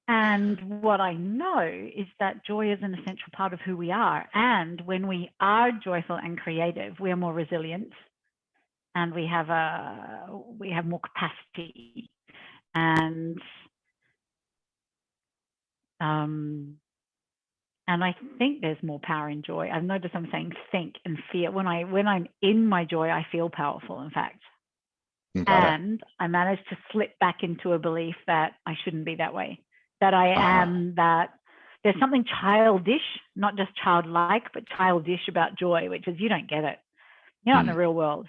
And what I know is that joy is an essential part of who we are. And when we are joyful and creative, we are more resilient, and we have more capacity. And I think there's more power in joy. I've noticed I'm saying think and feel. When I'm in my joy, I feel powerful, in fact. And I managed to slip back into a belief that I shouldn't be that way. That I am, that there's something childish, not just childlike, but childish about joy, which is you don't get it. You're not in the real world.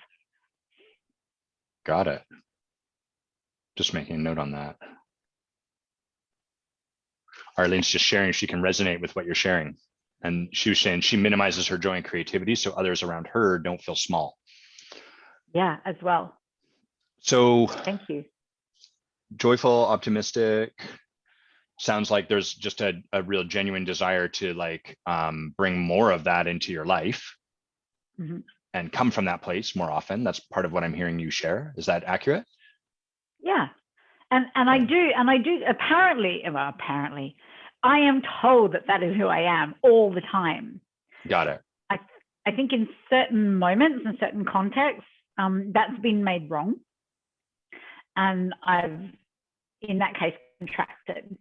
Got it. Just making a note on that. Arlene's just sharing she can resonate with what you're sharing. And she was saying she minimizes her joy and creativity so others around her don't feel small. Yeah, as well. So thank you. Joyful, optimistic. Sounds like there's just a real genuine desire to bring more of that into your life and come from that place more often. That's part of what I'm hearing you share. Is that accurate? Yeah. And I do apparently, I am told that that is who I am all the time. Got it. I think in certain moments and certain contexts, that's been made wrong. And I've, in that case, contracted.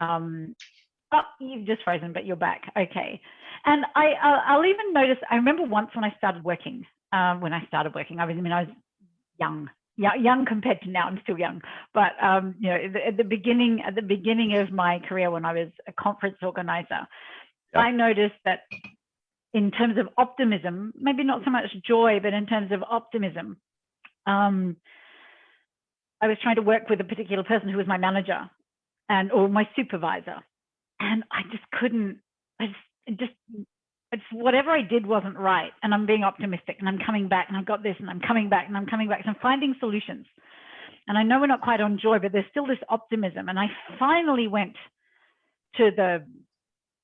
Oh, you've just frozen, but you're back. Okay. And I'll even notice, I remember once when I started working, I was young compared to now. I'm still young, but at the beginning of my career, when I was a conference organizer, yeah. I noticed that in terms of optimism, maybe not so much joy, but in terms of optimism, I was trying to work with a particular person who was my manager or my supervisor, and I just couldn't. It's whatever I did wasn't right, and I'm being optimistic, and I'm coming back, and I've got this, and I'm coming back, and I'm coming back, so I'm finding solutions. And I know we're not quite on joy, but there's still this optimism. And I finally went to the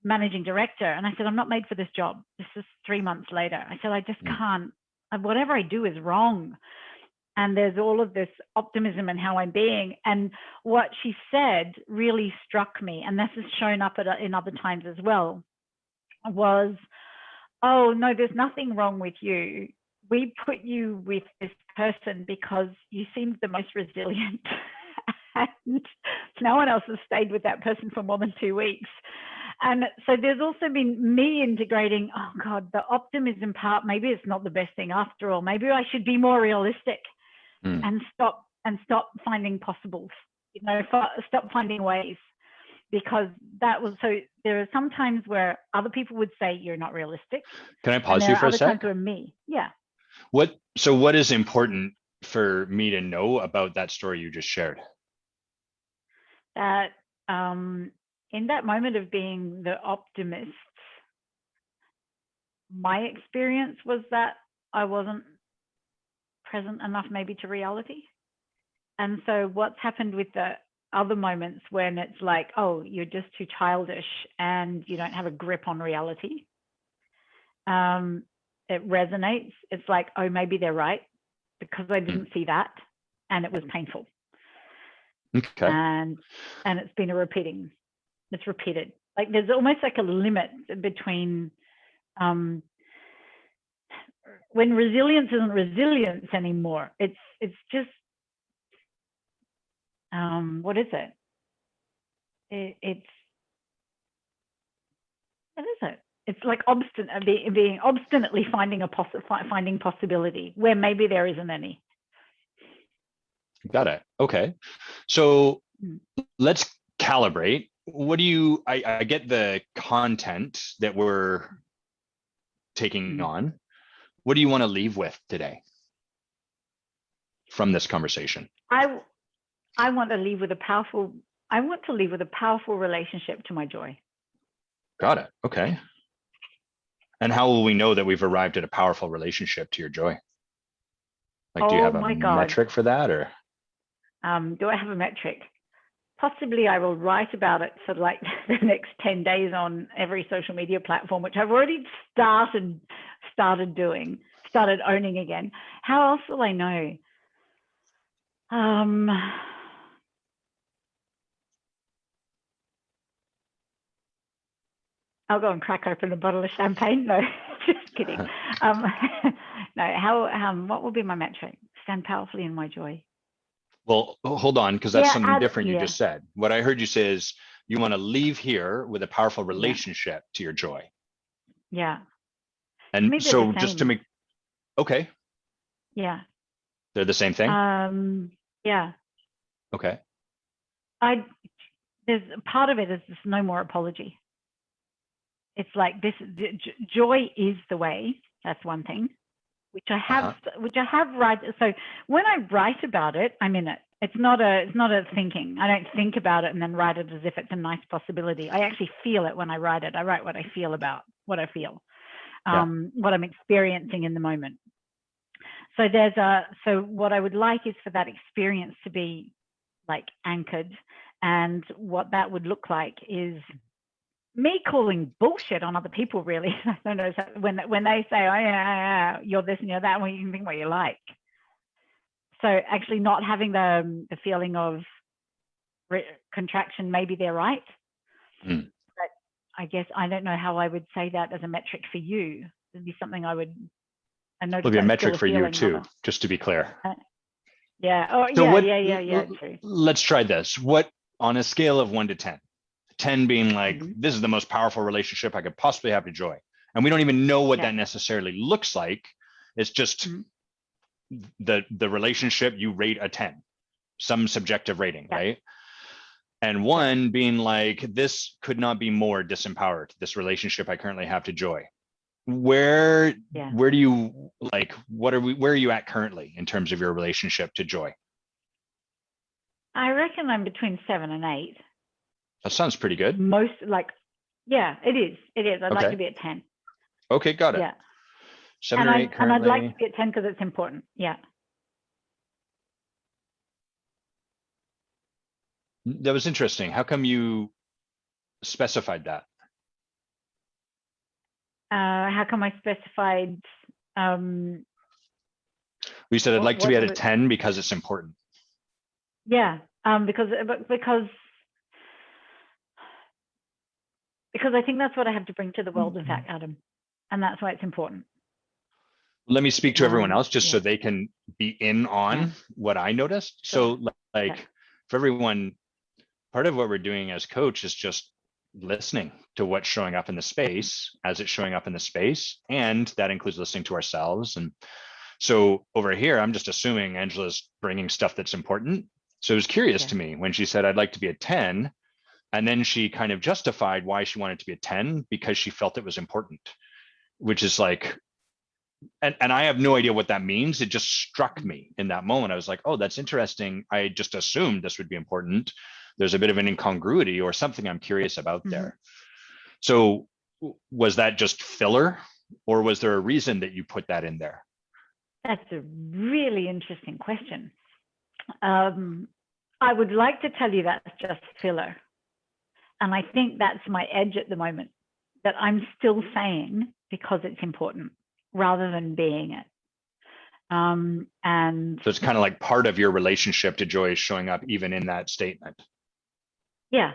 managing director, and I said, I'm not made for this job. This is 3 months later. I said, I just can't. Whatever I do is wrong. And there's all of this optimism in how I'm being. And what she said really struck me, and this has shown up in other times as well, was, oh, no, there's nothing wrong with you. We put you with this person because you seemed the most resilient. And no one else has stayed with that person for more than 2 weeks. And so there's also been me integrating, oh God, the optimism part, maybe it's not the best thing after all. Maybe I should be more realistic and stop finding possibles, stop finding ways. Because that was, so there are some times where other people would say you're not realistic. Can I pause you for a sec? Other times where me, yeah. So what is important for me to know about that story you just shared? That in that moment of being the optimist, my experience was that I wasn't present enough maybe to reality. And so what's happened with the other moments when it's like, oh, you're just too childish and you don't have a grip on reality. It resonates. It's like, oh, maybe they're right because I didn't see that, and it was painful. Okay. And it's been it's repeated. Like there's almost like a limit between when resilience isn't resilience anymore. It's just what is it? What is it? It's like being obstinately finding possibility where maybe there isn't any. Got it. Okay. So let's calibrate. What do you, I get the content that we're taking on. What do you want to leave with today from this conversation? I want to leave with a powerful relationship to my joy. Got it. Okay. And how will we know that we've arrived at a powerful relationship to your joy? Like, do you have a metric for that, or? Do I have a metric? Possibly I will write about it for like the next 10 days on every social media platform, which I've already started owning again. How else will I know? I'll go and crack open a bottle of champagne. No, just kidding. No, what will be my metric? Stand powerfully in my joy. Well, hold on, because that's something different you just said. What I heard you say is you want to leave here with a powerful relationship to your joy. Yeah. And so just to make, okay. Yeah. They're the same thing? Yeah. Okay. There's part of it is just no more apology. It's like this, joy is the way. That's one thing, which I have right. So when I write about it, I'm in it. It's not a thinking. I don't think about it and then write it as if it's a nice possibility. I actually feel it when I write it. I write what I feel about what I feel, what I'm experiencing in the moment. So so what I would like is for that experience to be like anchored, and what that would look like is me calling bullshit on other people, really. I don't know, when they say, oh, yeah, you're this and you're that, well, you can think what you like. So actually not having the feeling of contraction, maybe they're right. Mm. But I guess I don't know how I would say that as a metric for you. It'd be something I noticed Will be a that's still metric for you feeling, too, just to be clear. Yeah. Oh, So what, yeah. True. let's try this. What, on a scale of 1 to 10, 10 being like, this is the most powerful relationship I could possibly have to joy. And we don't even know what that necessarily looks like. It's just the relationship you rate a 10, some subjective rating, right? And 1 being like, this could not be more disempowered, this relationship I currently have to joy. Where do you like, where are you at currently in terms of your relationship to joy? I reckon I'm between 7 and 8. That sounds pretty good. Most like, it is. I'd like to be at 10. Okay, got it. Yeah. 7 or 8 currently. And I'd like to be at 10 because it's important. Yeah. That was interesting. How come you specified that? How come I specified? We said I'd like to be at a 10 because it's important. Yeah, because I think that's what I have to bring to the world, in fact, Adam, and that's why it's important. Let me speak to everyone else just so they can be in on what I noticed. So like for everyone, part of what we're doing as coach is just listening to what's showing up in the space as it's showing up in the space. And that includes listening to ourselves. And so over here, I'm just assuming Angela's bringing stuff that's important. So it was curious to me when she said, I'd like to be a 10. And then she kind of justified why she wanted to be a 10 because she felt it was important, which is like, and I have no idea what that means. It just struck me in that moment. I was like, oh, that's interesting. I just assumed this would be important. There's a bit of an incongruity or something I'm curious about there. So was that just filler, or was there a reason that you put that in there? That's a really interesting question. I would like to tell you that's just filler. And I think that's my edge at the moment, that I'm still saying because it's important rather than being it. And so it's kind of like part of your relationship to joy is showing up even in that statement. Yeah.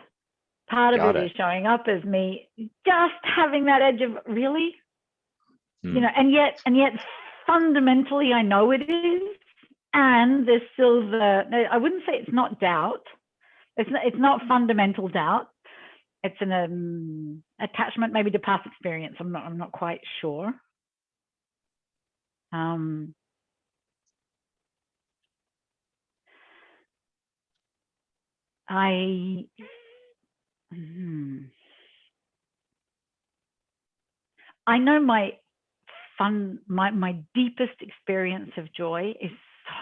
Part of it is showing up as me just having that edge of really, and yet fundamentally I know it is. And there's still I wouldn't say it's not doubt. It's not fundamental doubt. It's an attachment maybe to past experience. I'm not quite sure. I know my deepest experience of joy is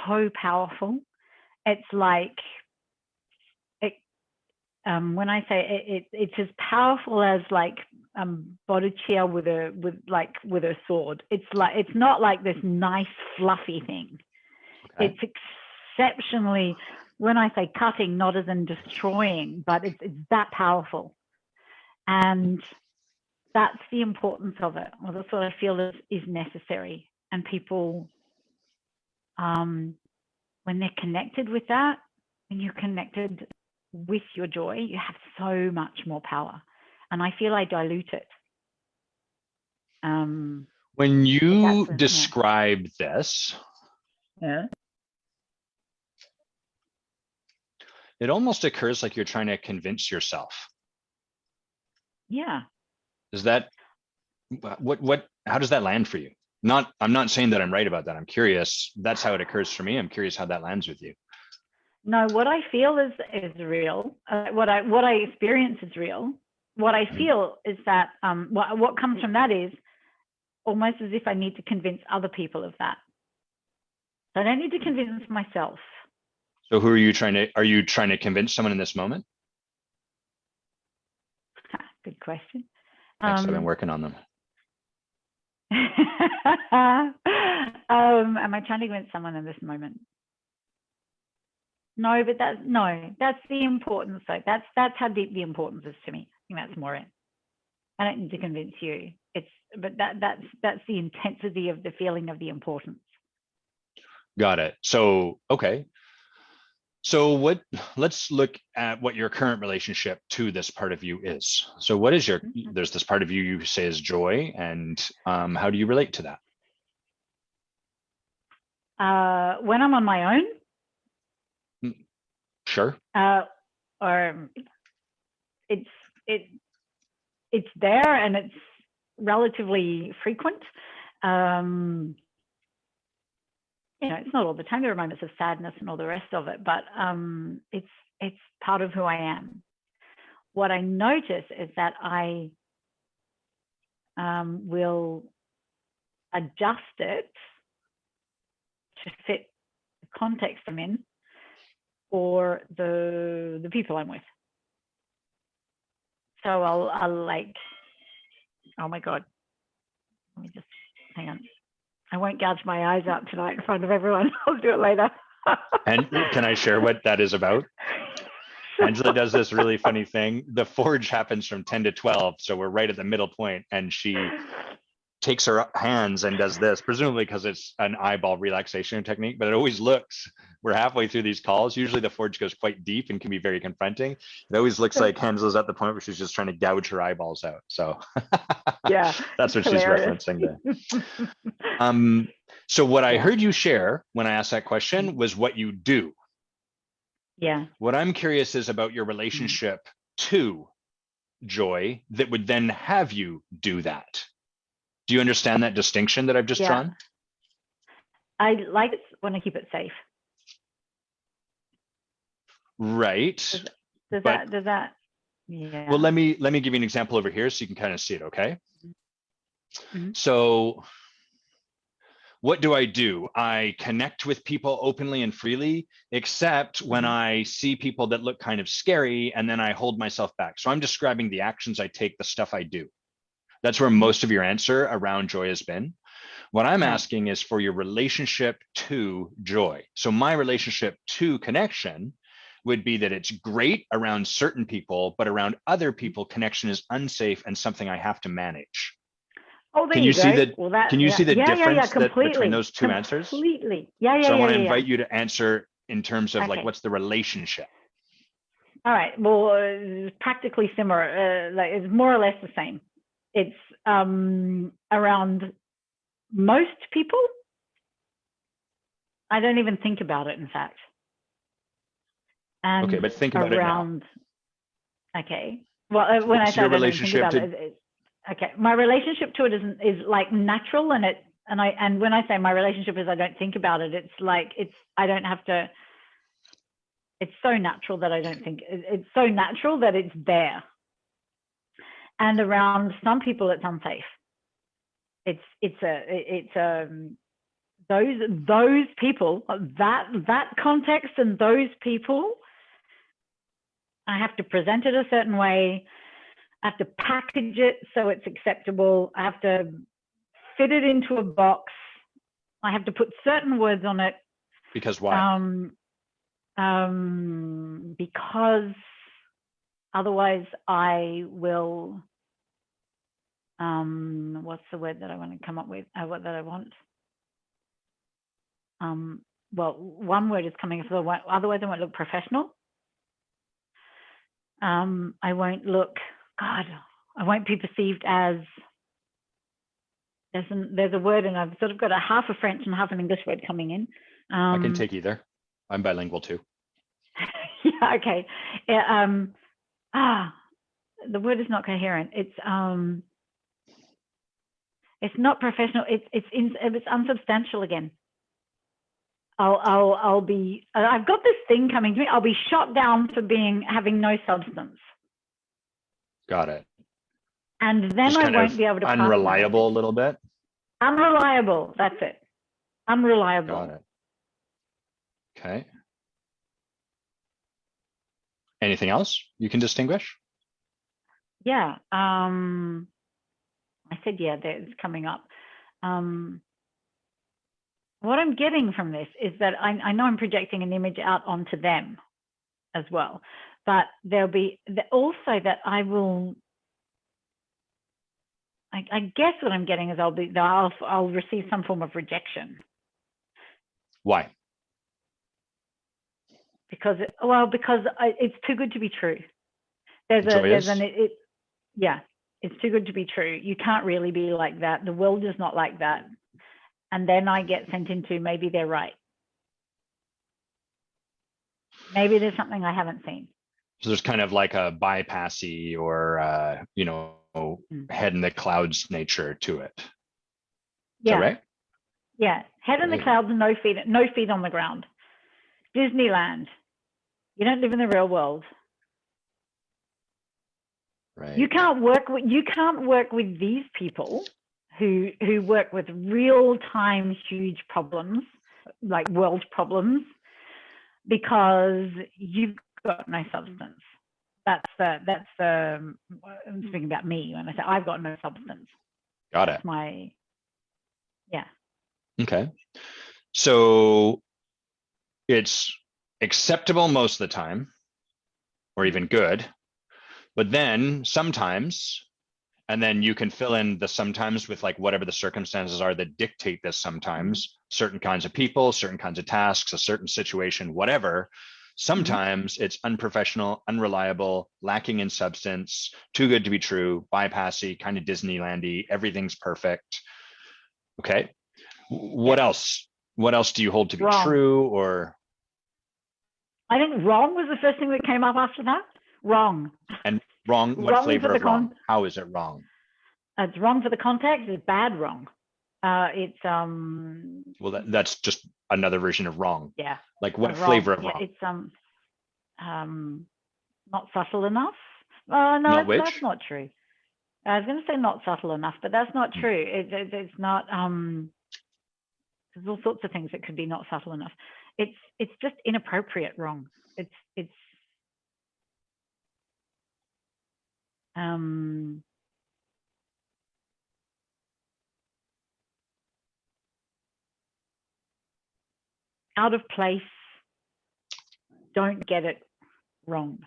so powerful. It's like when I say it's as powerful as like Bodhicitta with a sword. It's not like this nice fluffy thing. Okay. It's exceptionally, when I say cutting, not as in destroying, but it's that powerful. And that's the importance of it. Well, that's what I feel is necessary. And people, when they're connected with that, when you're connected with your joy, you have so much more power. And I feel I dilute it. When you describe this, it almost occurs like you're trying to convince yourself. Yeah. Is that how does that land for you? I'm not saying that I'm right about that. I'm curious. That's how it occurs for me. I'm curious how that lands with you. No, what I feel is real. What I experience is real. What I feel is that what comes from that is almost as if I need to convince other people of that. So I don't need to convince myself. So who are you trying to convince someone in this moment? Good question. Thanks, I've been working on them. Am I trying to convince someone in this moment? No, but that's the importance. So that's how deep the importance is to me. I think that's more it. I don't need to convince you. But that's the intensity of the feeling of the importance. Got it. So okay. So let's look at what your current relationship to this part of you is. So what is there's this part of you you say is joy, and how do you relate to that? When I'm on my own, Sure. or it's there and it's relatively frequent. It's not all the time. There are moments of sadness and all the rest of it, but it's part of who I am. What I notice is that I will adjust it to fit the context I'm in or the people I'm with. So I'll like, oh my God, let me just hang on. I won't gouge my eyes out tonight in front of everyone. I'll do it later. And can I share what that is about? Angela does this really funny thing. The forge happens from 10 to 12. So we're right at the middle point, and she takes her hands and does this, presumably because it's an eyeball relaxation technique, but it always looks, we're halfway through these calls. Usually the forge goes quite deep and can be very confronting. It always looks like Angela's at the point where she's just trying to gouge her eyeballs out. So yeah, that's what hilarious. She's referencing there. So what I heard you share when I asked that question was what you do. Yeah. What I'm curious is about your relationship to joy that would then have you do that. Do you understand that distinction that I've just drawn? I like it when I keep it safe. Right. Does that? Yeah. Well, let me give you an example over here so you can kind of see it, okay? Mm-hmm. So what do? I connect with people openly and freely, except when I see people that look kind of scary, and then I hold myself back. So I'm describing the actions I take, the stuff I do. That's where most of your answer around joy has been. What I'm asking is for your relationship to joy. So my relationship to connection would be that it's great around certain people, but around other people, connection is unsafe and something I have to manage. Oh, there you go. See that? Well, that, can you see the difference between those two completely. answers? Completely. Yeah. So I want to invite you to answer in terms of like, what's the relationship? All right. Well, it's practically similar. Like it's more or less the same. It's around most people. I don't even think about it, in fact. And okay, but think about it now. Okay. Well, when I say I don't even think about it, okay. My relationship to it is like natural, and when I say my relationship is I don't think about it, it's like I don't have to. It's so natural that I don't think it's so natural that it's there. And around some people, it's unsafe. Those people, that context and those people, I have to present it a certain way. I have to package it so it's acceptable. I have to fit it into a box. I have to put certain words on it. Because why? Because otherwise I will, what's the word that I want to come up with? What that I want? Well, one word is coming for the one, otherwise I won't look professional. I won't I won't be perceived as, there's a word, and I've sort of got a half a French and half an English word coming in. I can take either. I'm bilingual too. Yeah, okay. Yeah, the word is not coherent. It's not professional. It's unsubstantial again. I'll be. I've got this thing coming to me. I'll be shot down for having no substance. Got it. And then I won't be able to. Unreliable a little bit. Unreliable. That's it. Unreliable. Got it. Okay. Anything else you can distinguish? Yeah. I said, yeah, it's coming up. What I'm getting from this is that I know I'm projecting an image out onto them as well, but there'll be also that I will, I guess what I'm getting is I'll receive some form of rejection. Why? because it's too good to be true. Yeah, it's too good to be true. You can't really be like that. The world is not like that. And then I get sent into, maybe they're right. Maybe there's something I haven't seen. So there's kind of like a bypassy or, head in the clouds nature to it. Yeah. Is that right? Yeah. Head in the clouds and no feet on the ground. Disneyland. You don't live in the real world. Right. You can't work with these people who work with real-time huge problems, like world problems, because you've got no substance. I'm speaking about me when I say I've got no substance. Got it. Yeah. Okay. So it's acceptable most of the time, or even good, but then sometimes, and then you can fill in the sometimes with like whatever the circumstances are that dictate this sometimes, certain kinds of people, certain kinds of tasks, a certain situation, whatever. Sometimes it's unprofessional, unreliable, lacking in substance, too good to be true, bypassy, kind of Disneylandy, everything's perfect. Okay. What else? What else do you hold to be true? Or I think wrong was the first thing that came up after that. Wrong. And wrong, what wrong flavor of wrong? How is it wrong? It's wrong for the context. It's bad wrong. Well, that's just another version of wrong. Yeah. Like what flavor of wrong? It's not subtle enough. No, that's not true. I was going to say not subtle enough, but that's not true. It's not. There's all sorts of things that could be not subtle enough. It's just inappropriate wrong. It's out of place. Don't get it wrong.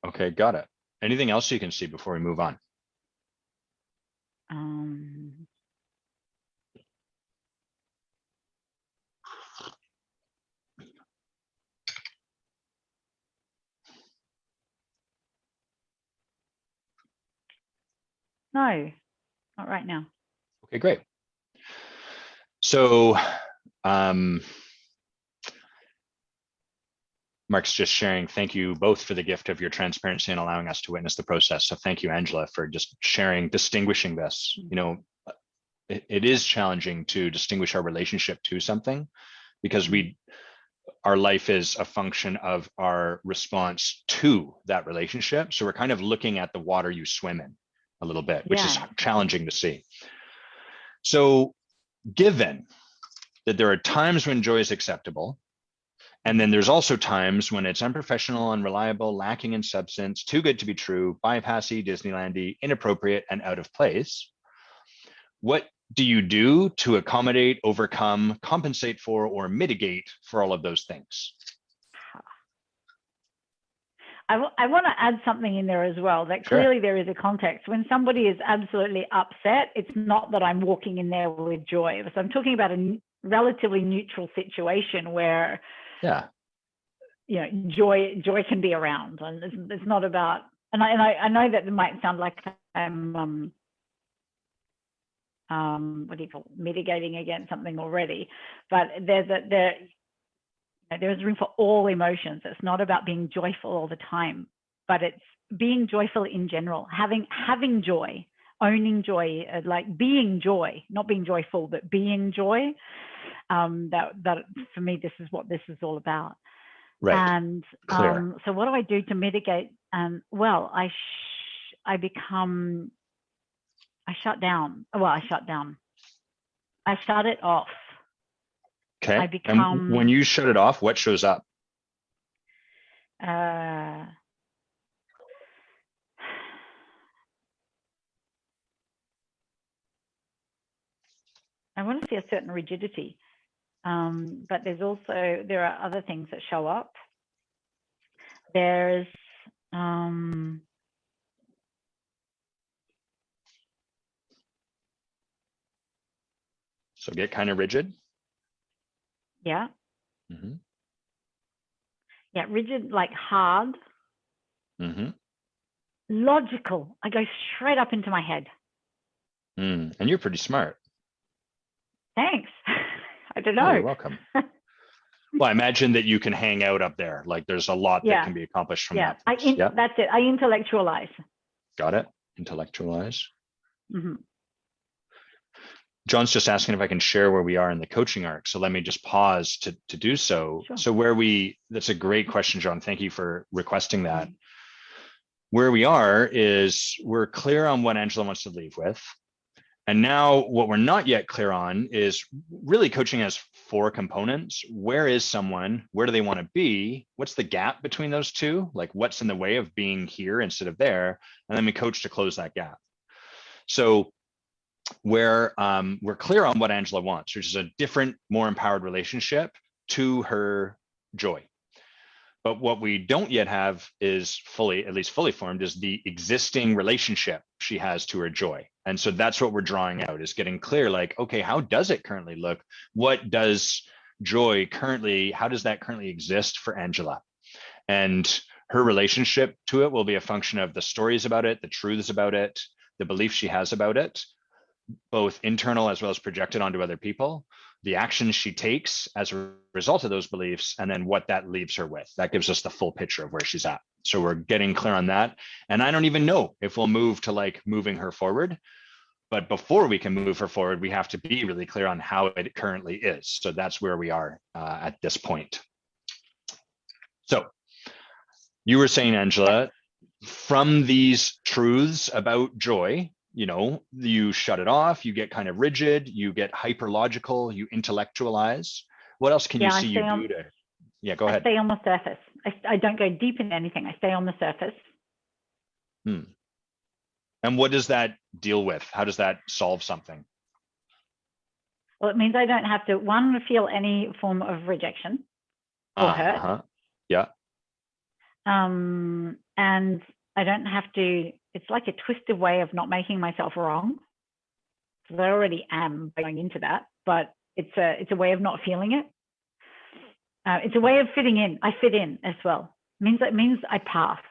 Okay, got it. Anything else you can see before we move on? No, not right now. Okay, great. So Mark's just sharing, thank you both for the gift of your transparency and allowing us to witness the process. So thank you, Angela, for just sharing, distinguishing this. It is challenging to distinguish our relationship to something because our life is a function of our response to that relationship. So we're kind of looking at the water you swim in a little bit, which is challenging to see. So given that there are times when joy is acceptable, and then there's also times when it's unprofessional, unreliable, lacking in substance, too good to be true, bypassy, Disneylandy, inappropriate, and out of place. What do you do to accommodate, overcome, compensate for, or mitigate for all of those things? I want to add something in there as well, that clearly there is a context. When somebody is absolutely upset, it's not that I'm walking in there with joy. So I'm talking about a relatively neutral situation where joy can be around, and it's not about, and I know that it might sound like I'm what do you call it, mitigating against something already, but there is room for all emotions. It's not about being joyful all the time, but it's being joyful in general, having joy, owning joy, like being joy, not being joyful, but being joy. That for me, this is what this is all about. Right. And so what do I do to mitigate? Well, I shut down. Well, I shut it off. Okay. And when you shut it off, what shows up? I want to see a certain rigidity, but there are other things that show up. There's so get kind of rigid. Yeah. Mm-hmm. Yeah. Rigid, like hard. Mm-hmm. Logical. I go straight up into my head. And you're pretty smart. Thanks. I don't Oh, know. you're welcome. Well, I imagine that you can hang out up there. Like there's a lot that can be accomplished from that place. Yeah. That's it. I intellectualize. Got it. Intellectualize. Mm-hmm. John's just asking if I can share where we are in the coaching arc. So let me just pause to do so. Sure. So that's a great question, John. Thank you for requesting that. Where we are is we're clear on what Angela wants to leave with. And now what we're not yet clear on is really coaching has 4 components. Where is someone? Where do they want to be? What's the gap between those two? Like what's in the way of being here instead of there? And then we coach to close that gap. So where we're clear on what Angela wants, which is a different, more empowered relationship to her joy. But what we don't yet have is at least fully formed, is the existing relationship she has to her joy. And so that's what we're drawing out, is getting clear, like, okay, how does it currently look? What does joy currently, how does that currently exist for Angela? And her relationship to it will be a function of the stories about it, the truths about it, the beliefs she has about it, both internal as well as projected onto other people, the actions she takes as a result of those beliefs, and then what that leaves her with. That gives us the full picture of where she's at. So we're getting clear on that. And I don't even know if we'll move to like moving her forward. But before we can move her forward, we have to be really clear on how it currently is. So that's where we are at this point. So you were saying, Angela, from these truths about joy, you shut it off, you get kind of rigid, you get hyper logical, you intellectualize. What else can you see you do to? Yeah, go ahead. I stay on the surface. I don't go deep into anything. I stay on the surface. And what does that deal with? How does that solve something? Well, it means I don't have to, feel any form of rejection or hurt. Yeah. And I don't have to, it's like a twisted way of not making myself wrong. So I already am going into that, but it's a way of not feeling it. It's a way of fitting in. I fit in as well. It means I pass.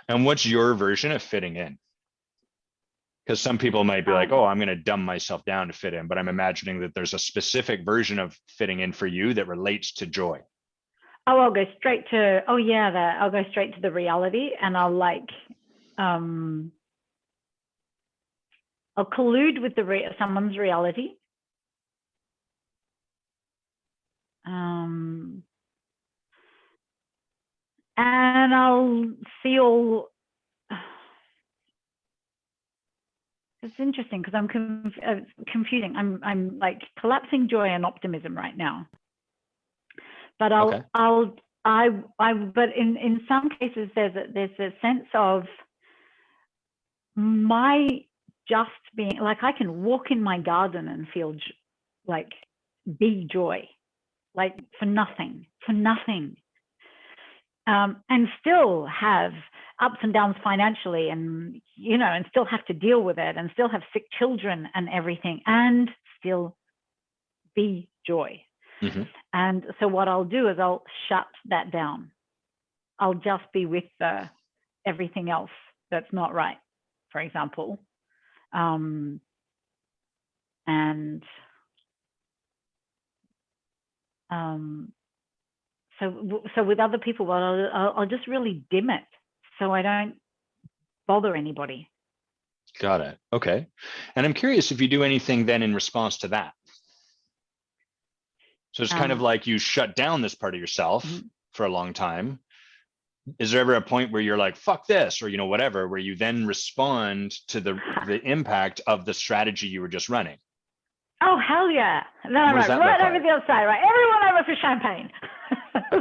And what's your version of fitting in? Because some people might be like, oh, I'm going to dumb myself down to fit in, but I'm imagining that there's a specific version of fitting in for you that relates to joy. Oh, I'll go straight to, I'll go straight to the reality, and I'll collude with someone's reality. And I'll feel, it's interesting because I'm confusing. I'm like collapsing joy and optimism right now. But but in some cases there's a sense of my just being, like I can walk in my garden and feel like be joy, like for nothing, and still have ups and downs financially, and and still have to deal with it, and still have sick children and everything, and still be joy. Mm-hmm. And so what I'll do is I'll shut that down. I'll just be with everything else that's not right, for example. So with other people, well, I'll just really dim it so I don't bother anybody. Got it. Okay. And I'm curious if you do anything then in response to that. So it's kind of like you shut down this part of yourself for a long time. Is there ever a point where you're like, fuck this, or, whatever, where you then respond to the impact of the strategy you were just running? Oh, hell yeah. Then I'm right over the other side, right? Everyone over for champagne.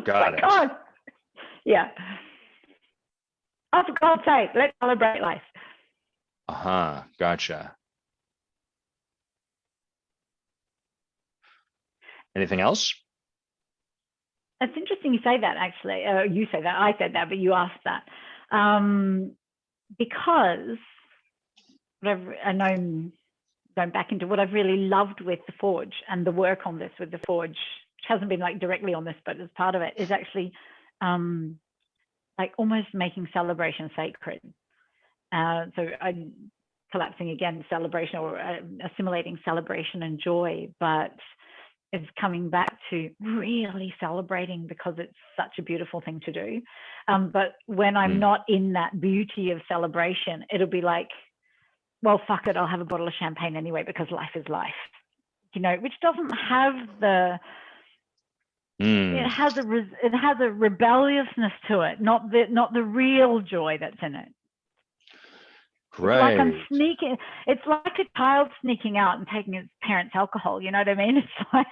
Got it. God. Yeah. Oh, for God's sake, let's celebrate life. Gotcha. Anything else? It's interesting you say that, actually. You say that, I said that, but you asked that. Because I know, going back into what I've really loved with the Forge and the work on this with the Forge hasn't been like directly on this, but as part of it, is actually like almost making celebration sacred. So I'm collapsing again celebration, or assimilating celebration and joy, but it's coming back to really celebrating because it's such a beautiful thing to do. But when I'm not in that beauty of celebration, it'll be like, well, fuck it, I'll have a bottle of champagne anyway because life is life, you know, which doesn't have the, it has a rebelliousness to it, not the real joy that's in it. Right. It's like I'm sneaking. It's like a child sneaking out and taking his parents' alcohol. You know what I mean? It's like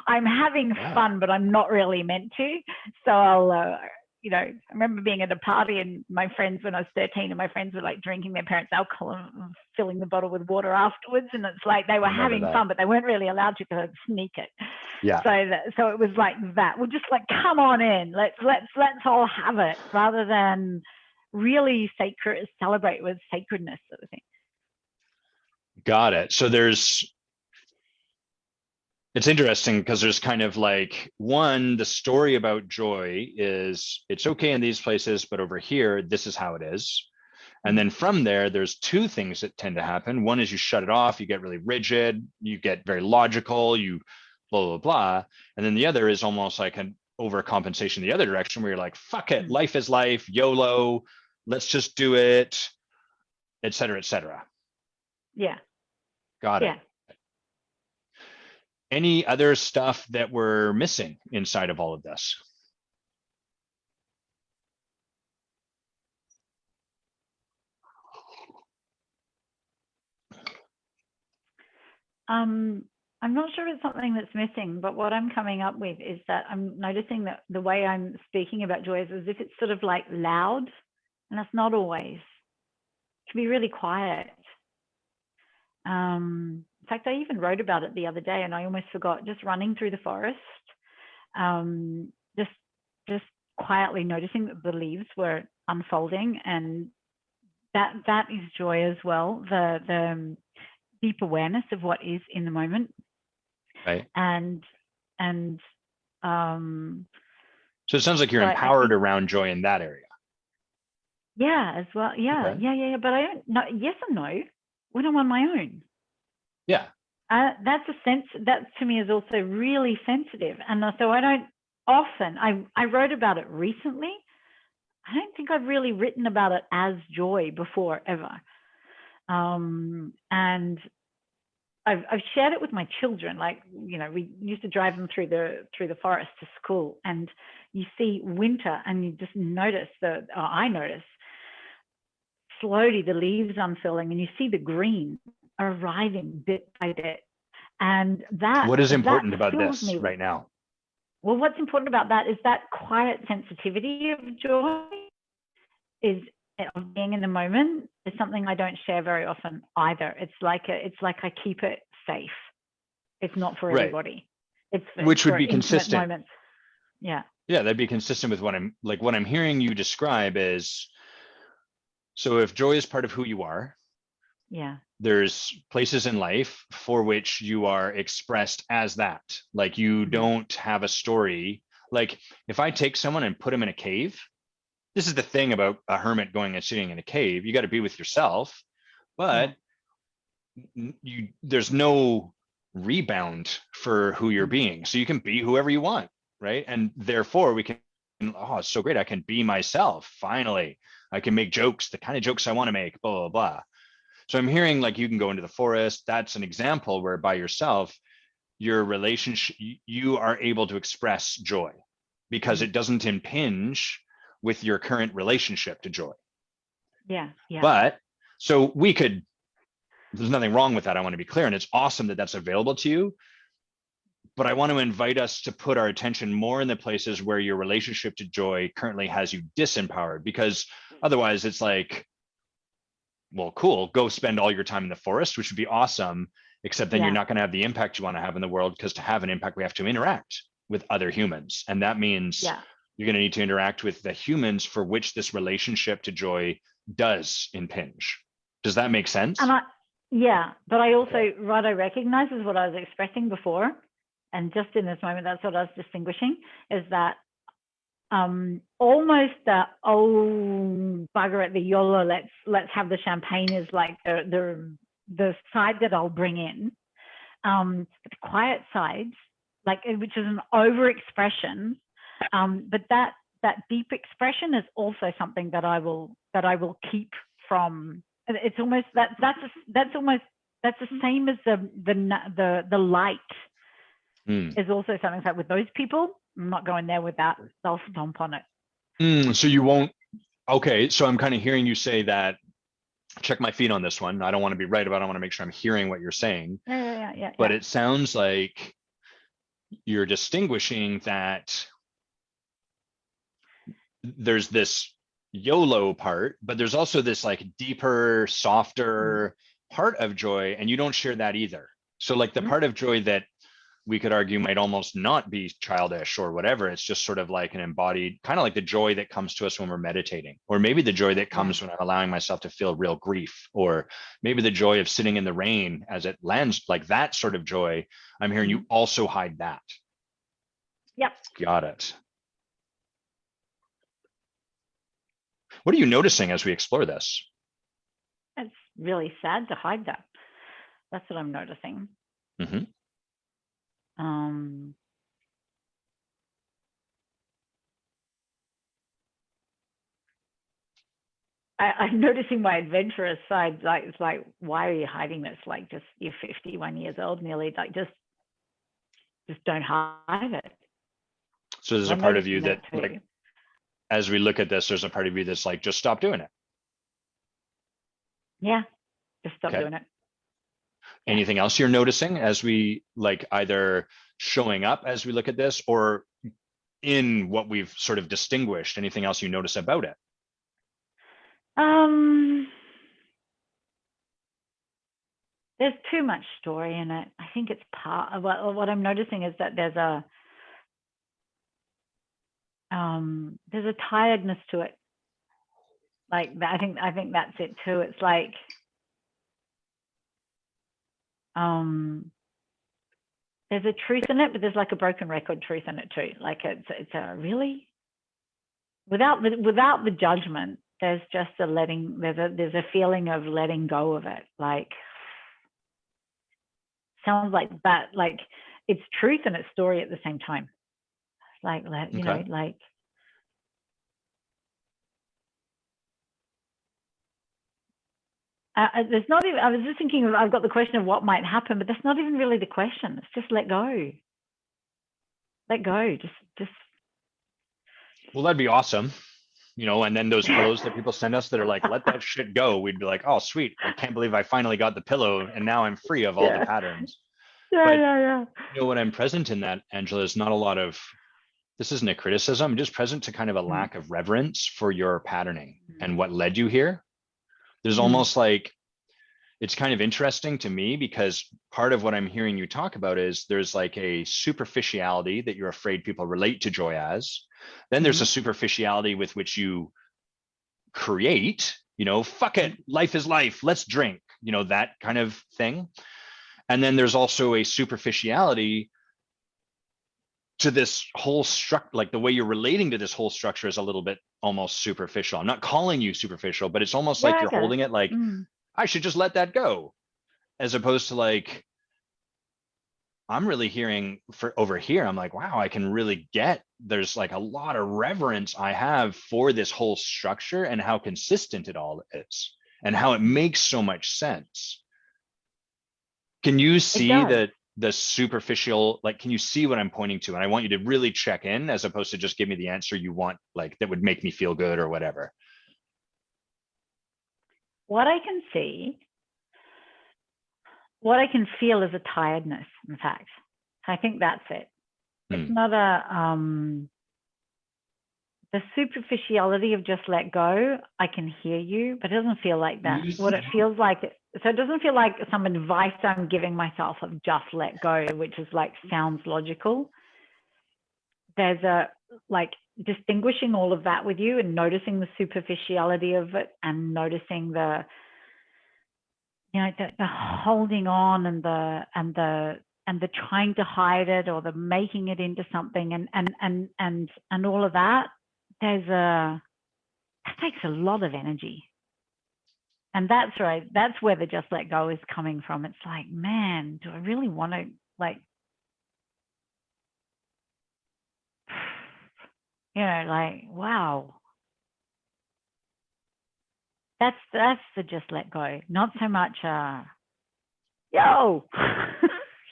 I'm having fun, but I'm not really meant to. So I'll, you know, I remember being at a party and my friends, when I was 13, and my friends were like drinking their parents' alcohol and filling the bottle with water afterwards. And it's like they were having fun, but they weren't really allowed to because I'd sneak it. Yeah. So it was like that. We're just like, come on in. Let's all have it, rather than really celebrate with sacredness sort of thing. Got it. So it's interesting because there's kind of like, one, the story about joy is it's okay in these places, but over here, this is how it is. And then from there's two things that tend to happen. One is you shut it off, you get really rigid, you get very logical, you blah, blah, blah. And then the other is almost like an overcompensation the other direction where you're like, fuck it, life is life, YOLO, let's just do it, et cetera, et cetera. Yeah. Got it. Any other stuff that we're missing inside of all of this? I'm not sure it's something that's missing, but what I'm coming up with is that I'm noticing that the way I'm speaking about joy is as if it's sort of like loud, and that's not always. It can be really quiet. In fact, I even wrote about it the other day, and I almost forgot. Just running through the forest, just quietly noticing that the leaves were unfolding, and that is joy as well. The deep awareness of what is in the moment. Right. And so it sounds like you're empowered around joy in that area. Yeah, as well. Yeah, okay. yeah. But I don't know. Yes and no. When I'm on my own. Yeah. That's a sense that to me is also really sensitive, and so I don't often. I wrote about it recently. I don't think I've really written about it as joy before ever. And I've shared it with my children. Like, you know, we used to drive them through the forest to school, and you see winter, and you just notice I notice slowly the leaves unfurling, and you see the green arriving bit by bit. And that, what is important about this right now? Well, what's important about that is that quiet sensitivity of joy of being in the moment is something I don't share very often either. It's like I keep it safe. It's not for everybody. Which would be consistent. Moments. Yeah. Yeah, that'd be consistent with what I'm hearing you describe is, so if joy is part of who you are, yeah, there's places in life for which you are expressed as that. Like you don't have a story. Like if I take someone and put them in a cave, this is the thing about a hermit going and sitting in a cave. You got to be with yourself, but there's no rebound for who you're being. So you can be whoever you want, right? And therefore we can, oh, it's so great. I can be myself. Finally, I can make jokes, the kind of jokes I want to make, blah, blah, blah. So I'm hearing like you can go into the forest. That's an example where by yourself, your relationship, you are able to express joy because it doesn't impinge with your current relationship to joy. Yeah. But so there's nothing wrong with that. I want to be clear. And it's awesome that that's available to you. But I want to invite us to put our attention more in the places where your relationship to joy currently has you disempowered, because otherwise it's like, well, cool, go spend all your time in the forest, which would be awesome, except then you're not going to have the impact you want to have in the world, because to have an impact, we have to interact with other humans. And that means you're going to need to interact with the humans for which this relationship to joy does impinge. Does that make sense? But I also, what I recognize is what I was expressing before, and just in this moment, that's what I was distinguishing, is that almost the bugger at the YOLO, let's have the champagne is like the side that I'll bring in. The quiet sides, like, which is an overexpression, but that deep expression is also something that I will keep from. It's almost that's the same as the light is also something like with those people. I'm not going there with that. They'll stomp on it. So you won't. Okay, so I'm kind of hearing you say that. Check my feet on this one. I don't want to be right about it. I want to make sure I'm hearing what you're saying. Yeah. But it sounds like you're distinguishing that there's this YOLO part, but there's also this like deeper, softer part of joy, and you don't share that either. So like the part of joy that we could argue might almost not be childish or whatever. It's just sort of like an embodied, kind of like the joy that comes to us when we're meditating, or maybe the joy that comes when I'm allowing myself to feel real grief, or maybe the joy of sitting in the rain as it lands, like that sort of joy. I'm hearing you also hide that. Yep. Got it. What are you noticing as we explore this? It's really sad to hide that. That's what I'm noticing. Mm-hmm. I'm noticing my adventurous side. Like, it's like, why are you hiding this? Like, just, you're 51 years old nearly. Like, just don't hide it. So there's a part of you that like, as we look at this, there's a part of you that's like, just stop doing it. Yeah, just stop doing it. Anything else you're noticing as we like either showing up as we look at this, or in what we've sort of distinguished? Anything else you notice about it? There's too much story in it. I think it's part of what I'm noticing is that there's a tiredness to it. Like, I think that's it too. It's like, there's a truth in it, but there's like a broken record truth in it too. Like, it's a really, without the judgment, there's just a letting, there's a feeling of letting go of it. Like, sounds like that, like it's truth and it's story at the same time. Like, you know, like, there's not even, I was just thinking of, I've got the question of what might happen, but that's not even really the question. It's just let go. Let go. Just. Well, that'd be awesome. You know, and then those pillows that people send us that are like, let that shit go. We'd be like, oh, sweet. I can't believe I finally got the pillow and now I'm free of all the patterns. Yeah. You know, what I'm present in that, Angela, is not a lot of, this isn't a criticism, just present to kind of a lack of reverence for your patterning and what led you here. There's almost like, it's kind of interesting to me because part of what I'm hearing you talk about is there's like a superficiality that you're afraid people relate to joy as. Then there's a superficiality with which you create, you know, fuck it, life is life, let's drink, you know, that kind of thing. And then there's also a superficiality to this whole structure, like the way you're relating to this whole structure is a little bit almost superficial. I'm not calling you superficial, but it's almost like you're holding it like, I should just let that go. As opposed to like, I'm really hearing for over here, I'm like, wow, I can really get, there's like a lot of reverence I have for this whole structure and how consistent it all is and how it makes so much sense. Can you see the superficial, like, can you see what I'm pointing to? And I want you to really check in as opposed to just give me the answer you want, like that would make me feel good or whatever. What I can see, what I can feel is a tiredness, in fact. I think that's it. It's not the superficiality of just let go. I can hear you, but it doesn't feel like that. What it feels like, so it doesn't feel like some advice I'm giving myself of just let go, which is like, sounds logical. There's a, like, distinguishing all of that with you and noticing the superficiality of it and noticing the, you know, the holding on and the trying to hide it or the making it into something and all of that, that takes a lot of energy. And that's right. That's where the just let go is coming from. It's like, man, do I really want to, like, you know, like, wow. That's the just let go. Not so much yo,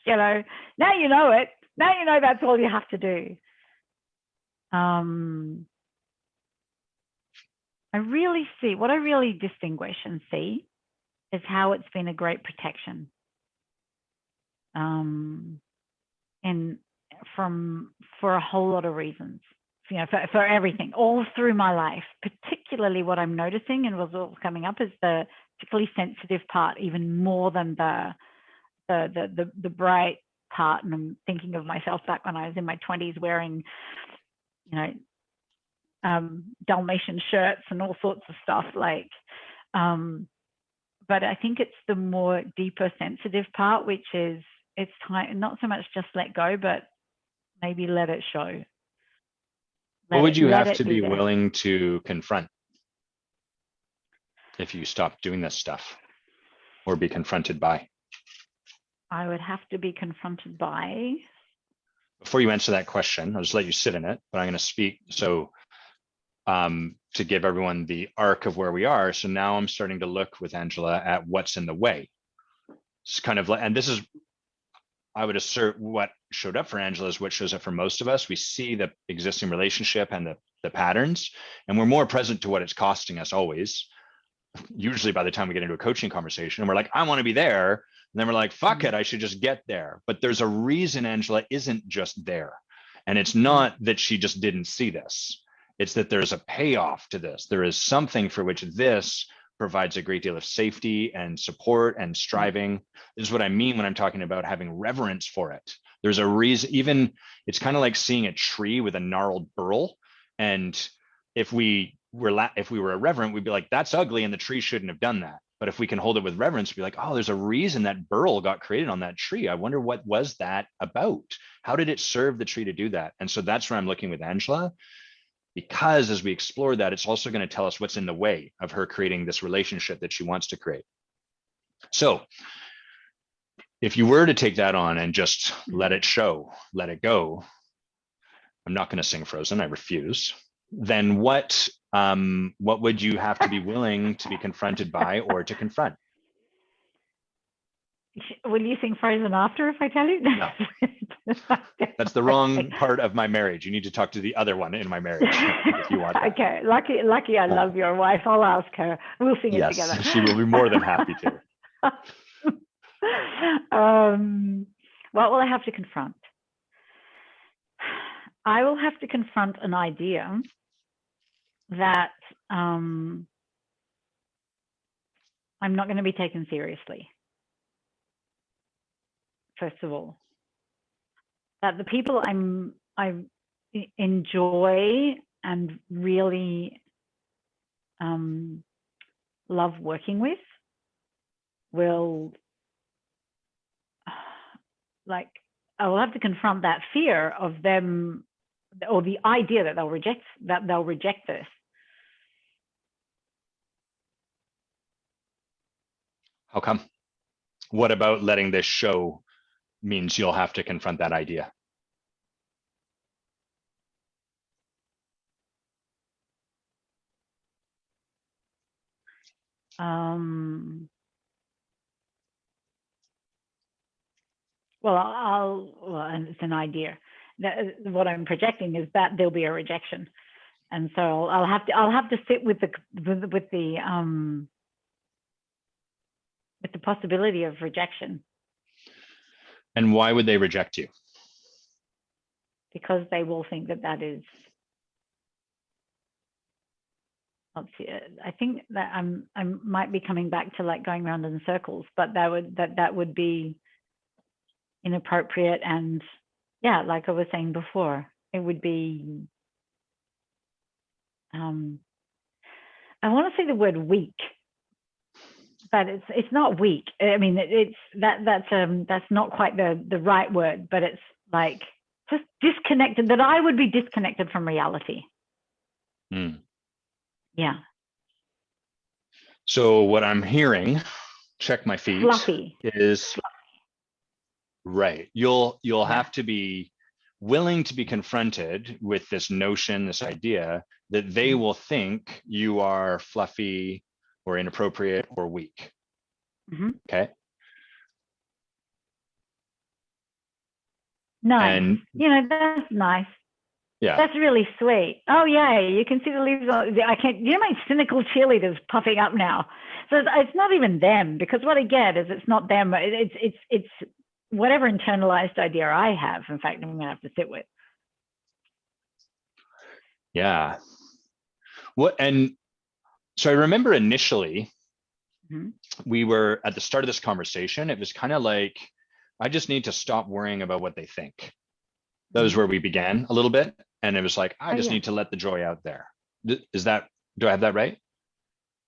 you know, now you know it. Now you know that's all you have to do. I really see, what I really distinguish and see is how it's been a great protection. For a whole lot of reasons, you know, for everything, all through my life. Particularly what I'm noticing and what's all coming up is the particularly sensitive part, even more than the bright part. And I'm thinking of myself back when I was in my 20s wearing, you know, Dalmatian shirts and all sorts of stuff, like, but I think it's the more deeper sensitive part, which is, it's time, not so much just let go, but maybe let it show. What would you have to be willing to confront if you stopped doing this stuff, or be confronted by? I would have to be confronted by. Before you answer that question, I'll just let you sit in it, but I'm going to speak. So to give everyone the arc of where we are. So now I'm starting to look with Angela at what's in the way. It's kind of like, and this is, I would assert, what showed up for Angela is what shows up for most of us. We see the existing relationship and the patterns, and we're more present to what it's costing us always. Usually by the time we get into a coaching conversation and we're like, I want to be there. And then we're like, fuck it, I should just get there. But there's a reason Angela isn't just there. And it's not that she just didn't see this. It's that there's a payoff to this. There is something for which this provides a great deal of safety and support and striving. This is what I mean when I'm talking about having reverence for it. There's a reason. Even it's kind of like seeing a tree with a gnarled burl. And if we were irreverent, we'd be like, that's ugly and the tree shouldn't have done that. But if we can hold it with reverence, we'd be like, oh, there's a reason that burl got created on that tree. I wonder what was that about? How did it serve the tree to do that? And so that's where I'm looking with Angela. Because as we explore that, it's also going to tell us what's in the way of her creating this relationship that she wants to create. So if you were to take that on and just let it show, let it go, I'm not going to sing Frozen, I refuse. Then what would you have to be willing to be confronted by or to confront? Will you sing Frozen after if I tell you? No. That's the wrong part of my marriage. You need to talk to the other one in my marriage if you want that. Okay, lucky I love your wife. I'll ask her. We'll sing it together. Yes, she will be more than happy to. What will I have to confront? I will have to confront an idea that I'm not going to be taken seriously. First of all, that the people I enjoy and really love working with will, like, I will have to confront that fear of them, or the idea that they'll reject this. How come? What about letting this show means you'll have to confront that idea? And it's an idea. What I'm projecting is that there'll be a rejection, and so I'll have to sit with the possibility of rejection. And why would they reject you? Because they will think that is. I think that I might be coming back to like going around in circles, but that would be inappropriate. And yeah, like I was saying before, it would be, I want to say the word weak. but it's not weak. I mean, that's not quite the right word, but it's like just disconnected. That I would be disconnected from reality. Yeah. So what I'm hearing, check my feet, Fluffy. is right. You'll have to be willing to be confronted with this notion, this idea that they will think you are fluffy or inappropriate or weak. Okay. Nice. And that's nice. yeah, that's really sweet. Oh yeah, you can see the leaves. I can't. My cynical cheerleaders puffing up now. So it's not even them, because what I get is it's not them. It's whatever internalized idea I have. In fact, I'm gonna have to sit with. Yeah. And so I remember initially we were at the start of this conversation, it was kind of like, I just need to stop worrying about what they think. That was where we began a little bit. And it was like, I just need to let the joy out there. Do I have that right?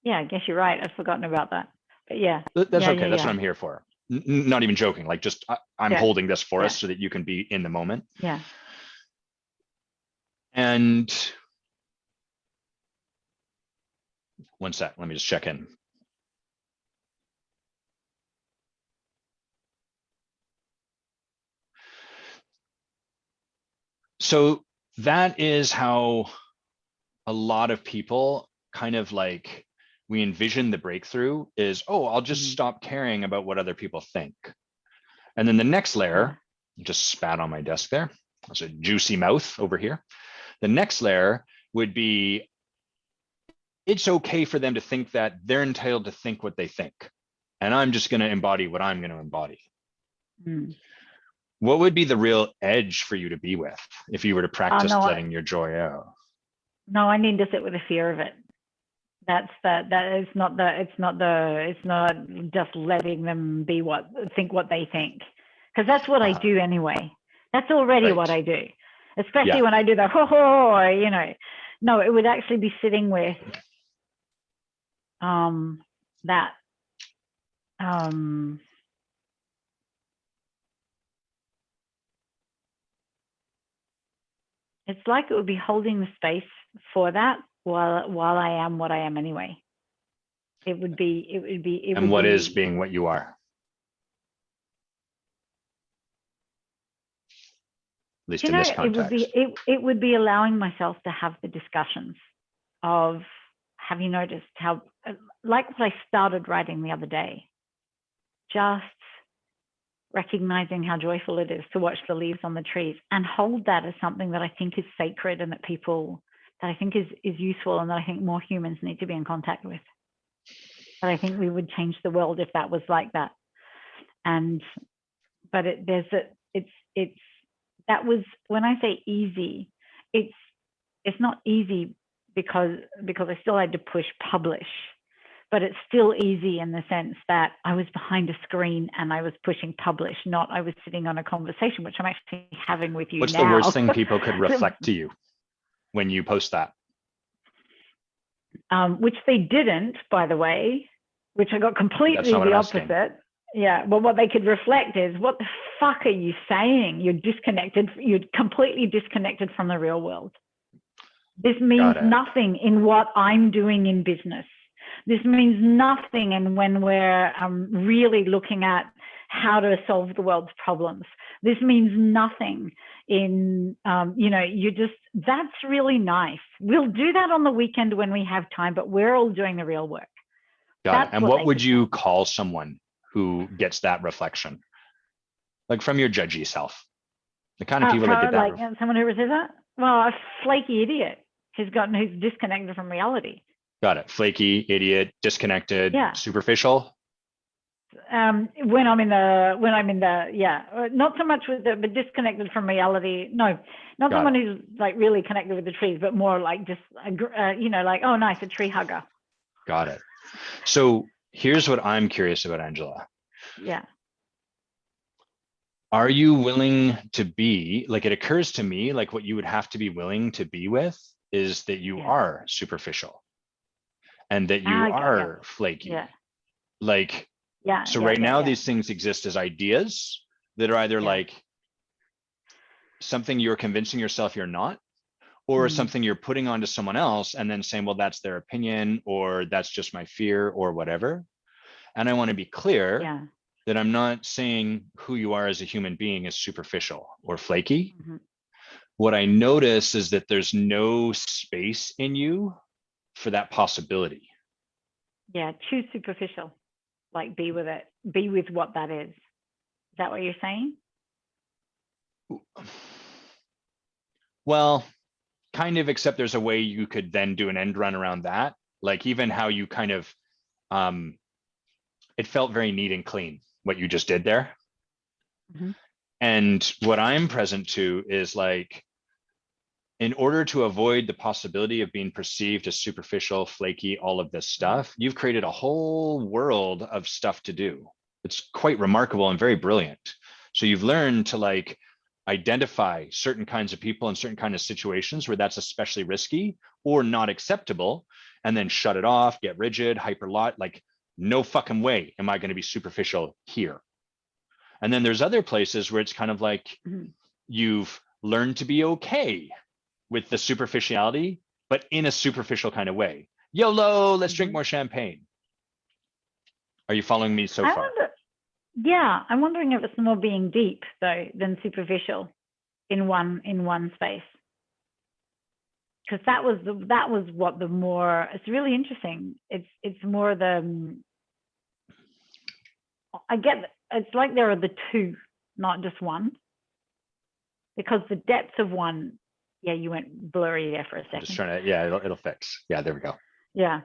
Yeah, I guess you're right. I've forgotten about that. But yeah. That's okay. That's what I'm here for. Not even joking. Like, just I'm holding this for us so that you can be in the moment. Yeah. And one sec, let me just check in. So that is how a lot of people kind of like, we envision the breakthrough is, oh, I'll just stop caring about what other people think. And then the next layer, just spat on my desk there. That's a juicy mouth over here. The next layer would be, it's okay for them to think that they're entitled to think what they think. And I'm just going to embody what I'm going to embody. What would be the real edge for you to be with if you were to practice letting your joy out? No, I need to sit with the fear of it. It's not just letting them be think what they think. Because that's what I do anyway. That's already what I do. Especially when I do the no, it would actually be sitting with that it's like it would be holding the space for that while I am what I am anyway. It would be. And what is being what you are? At least in this context. It would be allowing myself to have the discussions of, have you noticed how, like what I started writing the other day, just recognizing how joyful it is to watch the leaves on the trees, and hold that as something that I think is sacred and that I think is useful, and that I think more humans need to be in contact with. But I think we would change the world if that was like that. But that was, when I say easy, it's not easy because I still had to push publish, but it's still easy in the sense that I was behind a screen and I was pushing publish, not I was sitting on a conversation, which I'm actually having with you now. What's the worst thing people could reflect to you when you post that? Which they didn't, by the way, which I got completely the opposite. Yeah, well, what they could reflect is, what the fuck are you saying? You're completely disconnected from the real world. This means nothing in what I'm doing in business. This means nothing in when we're really looking at how to solve the world's problems. This means nothing in, that's really nice. We'll do that on the weekend when we have time, but we're all doing the real work. Got it. And what would you call someone who gets that reflection? Like, from your judgy self, the kind of people that get that. Like someone who says that? Well, a flaky idiot who's disconnected from reality. Got it. Flaky, idiot, disconnected, superficial. When I'm in the not so much with but disconnected from reality. No, not someone who's like really connected with the trees, but more like just like, oh, nice, a tree hugger. Got it. So here's what I'm curious about, Angela. Yeah. Are you willing to be, like, it occurs to me, like, what you would have to be willing to be with is that you are superficial and that you are flaky. Yeah. Like, Yeah. so Yeah. right Yeah. now, Yeah. these things exist as ideas that are either Yeah. like something you're convincing yourself you're not, or something you're putting onto someone else and then saying, well, that's their opinion, or that's just my fear, or whatever. And I want to be clear Yeah. that I'm not saying who you are as a human being is superficial or flaky. Mm-hmm. What I notice is that there's no space in you for that possibility. Yeah. Choose superficial. Like, be with it. Be with what that is. Is that what you're saying? Well, kind of, except there's a way you could then do an end run around that. Like, even how you kind of, it felt very neat and clean what you just did there. Mm-hmm. And what I'm present to is like, in order to avoid the possibility of being perceived as superficial, flaky, all of this stuff, you've created a whole world of stuff to do. It's quite remarkable and very brilliant. So you've learned to like identify certain kinds of people in certain kind of situations where that's especially risky or not acceptable, and then shut it off, get rigid, hyper lot, like no fucking way am I going to be superficial here. And then there's other places where it's kind of like you've learned to be okay with the superficiality, but in a superficial kind of way. YOLO, let's drink more champagne. Are you following me so far? Yeah, I'm wondering if it's more being deep though than superficial in one space. Because that was what the more. It's really interesting. It's more the. I get. It's like there are the two, not just one. Because the depth of one. Yeah, you went blurry there for a second. I'm just trying to, yeah, it'll fix. Yeah, there we go. Yeah.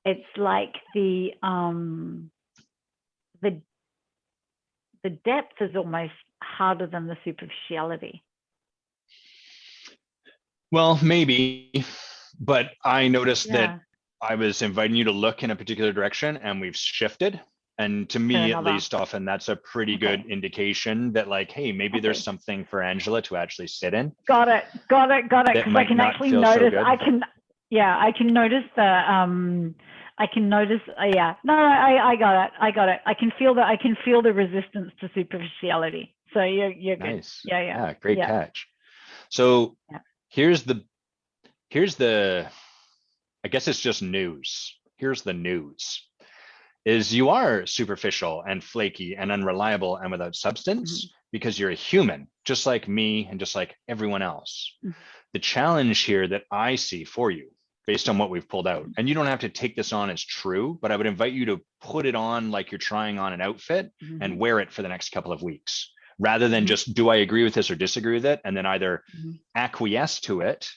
It's like the depth is almost harder than the superficiality. Well, maybe, but I noticed that I was inviting you to look in a particular direction and we've shifted. And to me, at least, often that's a pretty good indication that like, hey, maybe there's something for Angela to actually sit in. Got it. Because I can actually notice, so I can notice the, yeah, no, I got it. I can feel the resistance to superficiality. So you're good. Nice. Yeah. Great catch. So here's the, I guess it's just news. Here's the news. Is you are superficial and flaky and unreliable and without substance because you're a human, just like me and just like everyone else. The challenge here that I see for you, based on what we've pulled out, and you don't have to take this on as true, but I would invite you to put it on like you're trying on an outfit and wear it for the next couple of weeks, rather than just, do I agree with this or disagree with it? And then either acquiesce to it,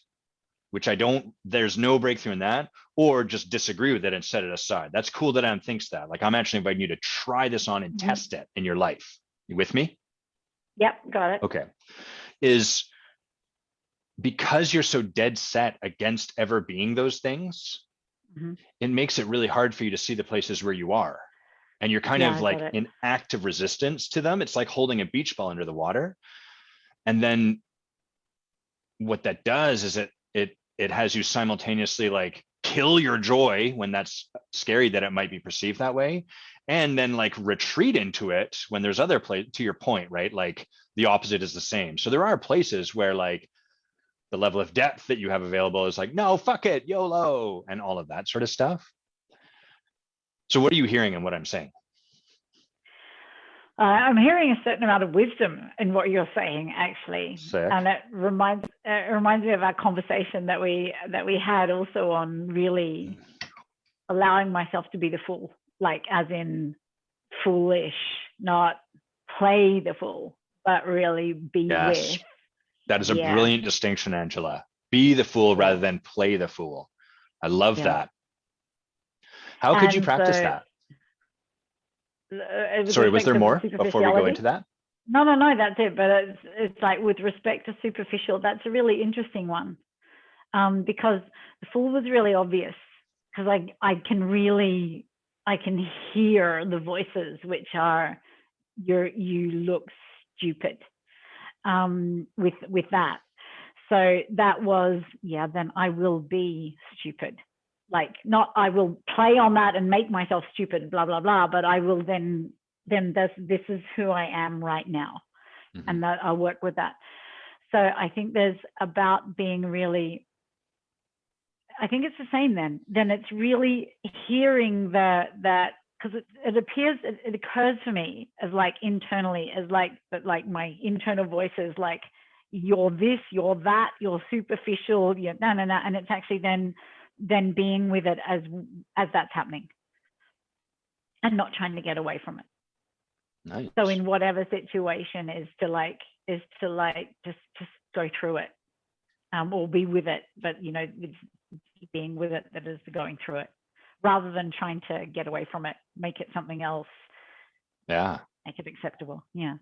which I don't, there's no breakthrough in that, or just disagree with it and set it aside. That's cool that Anne thinks that. Like, I'm actually inviting you to try this on and test it in your life. You with me? Yep, got it. Okay. Is because you're so dead set against ever being those things, it makes it really hard for you to see the places where you are. And you're kind of like in active resistance to them. It's like holding a beach ball under the water. And then what that does is it has you simultaneously like kill your joy when that's scary that it might be perceived that way, and then like retreat into it when there's other place, to your point, right? Like the opposite is the same. So there are places where like the level of depth that you have available is like, no, fuck it, YOLO, and all of that sort of stuff. So what are you hearing in what I'm saying? I'm hearing a certain amount of wisdom in what you're saying, actually. Sick. And it reminds me of our conversation that we had also on really allowing myself to be the fool, like as in foolish, not play the fool, but really be with. That is a brilliant distinction, Angela. Be the fool rather than play the fool. I love that. How could you practice that? Sorry, was there more before we go into that? No, that's it. But it's like with respect to superficial, that's a really interesting one, because the fool was really obvious, because I can hear the voices which are you look stupid with that. So that was then I will be stupid. like not I will play on that and make myself stupid, blah, blah, blah, but I will then this is who I am right now. And that I'll work with that. So I think there's about being really, I think it's the same then it's really hearing that, because it appears, it occurs for me as like internally, as like, but like my internal voice is like, you're this, you're that, you're superficial, you're no. And it's actually then being with it as that's happening and not trying to get away from it. Nice. So in whatever situation is to just go through it, or be with it, but it's being with it that is the going through it, rather than trying to get away from it, make it something else. Yeah. Make it acceptable. Yeah.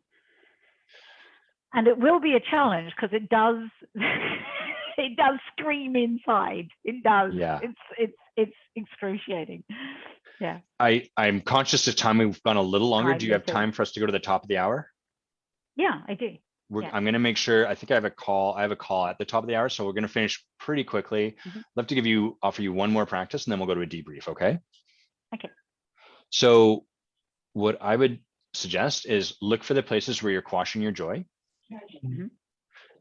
And it will be a challenge because it does it does scream inside. It does. Yeah. It's excruciating. Yeah. I'm conscious of time. We've gone a little longer. Do you have time for us to go to the top of the hour? Yeah, I do. Yeah. I'm going to make sure, I think I have a call at the top of the hour. So we're going to finish pretty quickly. I'd love to offer you one more practice and then we'll go to a debrief. Okay. Okay. So what I would suggest is look for the places where you're quashing your joy.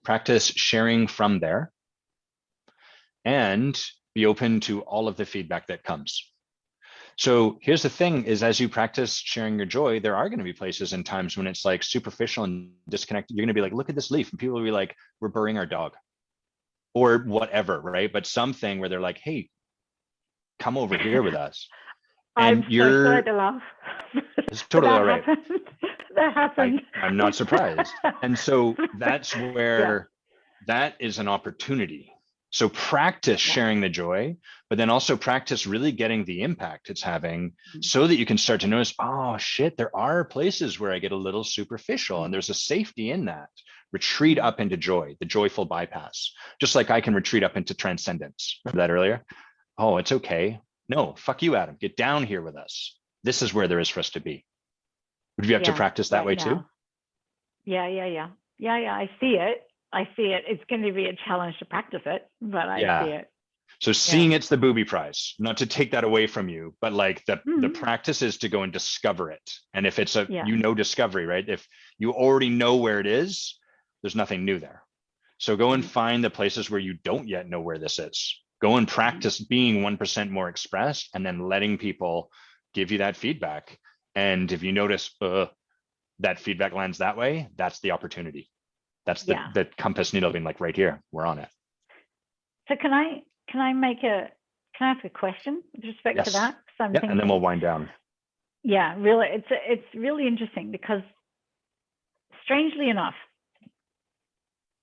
Practice sharing from there and be open to all of the feedback that comes. So here's the thing is, as you practice sharing your joy, there are going to be places and times when it's like superficial and disconnected. You're going to be like, look at this leaf. And people will be like, we're burying our dog or whatever, right? But something where they're like, hey, come over here with us. And you're so sorry to laugh. It's totally all right. That happened. I'm not surprised. And so that's where that is an opportunity. So practice sharing the joy, but then also practice really getting the impact it's having so that you can start to notice, oh shit, there are places where I get a little superficial and there's a safety in that. Retreat up into joy, the joyful bypass. Just like I can retreat up into transcendence. Remember that earlier? Oh, it's okay. No, fuck you, Adam. Get down here with us. This is where there is for us to be. Would you have to practice that way too? Yeah. I see it. It's going to be a challenge to practice it, but I see it. So seeing it's the booby prize, not to take that away from you, but like the practice is to go and discover it. And if it's discovery, right? If you already know where it is, there's nothing new there. So go and find the places where you don't yet know where this is. Go and practice being 1% more expressed and then letting people give you that feedback. And if you notice that feedback lands that way, that's the opportunity. That's the compass needle being like right here, we're on it. So can I ask a question with respect to that? And then we'll wind down. Yeah, really, it's really interesting because strangely enough,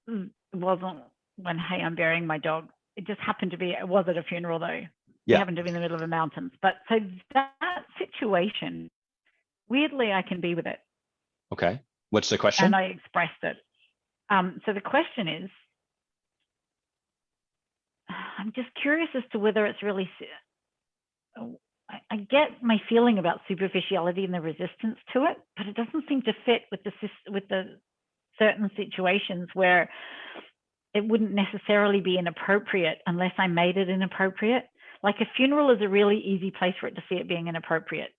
it wasn't when, hey, I'm burying my dog. It just happened to be, it was at a funeral though. It happened to be in the middle of the mountains. But so that situation, weirdly, I can be with it. Okay. What's the question? And I expressed it. So the question is, I'm just curious as to whether it's really, I get my feeling about superficiality and the resistance to it, but it doesn't seem to fit with the certain situations where it wouldn't necessarily be inappropriate unless I made it inappropriate. Like a funeral is a really easy place for it to see it being inappropriate.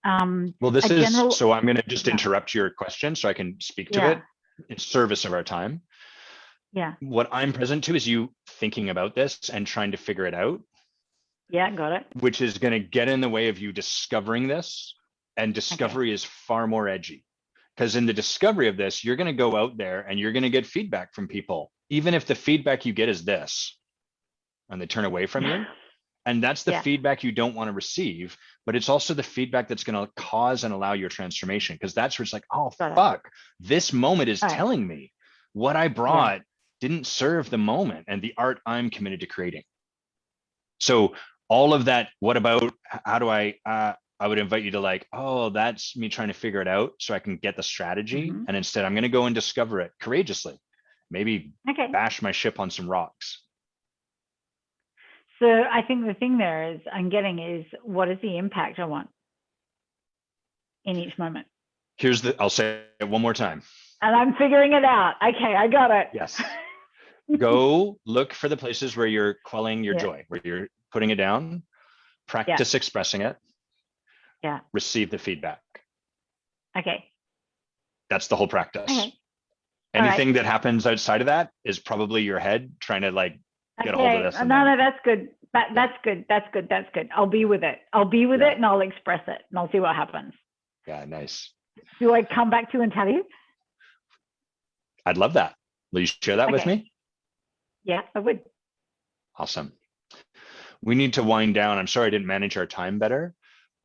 Well, this is, so I'm going to just interrupt your question so I can speak to it in service of our time. Yeah. What I'm present to is you thinking about this and trying to figure it out. Yeah, got it. Which is going to get in the way of you discovering this. And discovery is far more edgy. Because in the discovery of this, you're going to go out there and you're going to get feedback from people. Even if the feedback you get is this, and they turn away from you. And that's the feedback you don't want to receive, but it's also the feedback that's going to cause and allow your transformation. Because that's where it's like, oh, fuck, this moment is telling me what I brought didn't serve the moment and the art I'm committed to creating. So all of that, what about, how do I would invite you to like, oh, that's me trying to figure it out so I can get the strategy. And instead I'm going to go and discover it courageously, maybe bash my ship on some rocks. So I think the thing there is what is the impact I want in each moment? I'll say it one more time. And I'm figuring it out. Okay, I got it. Yes. Go look for the places where you're quelling your joy, where you're putting it down, practice expressing it, receive the feedback. Okay. That's the whole practice. Okay. Anything that happens outside of that is probably your head trying to like get a hold of this. No, that's good. That's good. I'll be with it. It and I'll express it and I'll see what happens. Yeah, nice. Do I come back to you and tell you? I'd love that. Will you share that with me? Yeah, I would. Awesome. We need to wind down. I'm sorry I didn't manage our time better,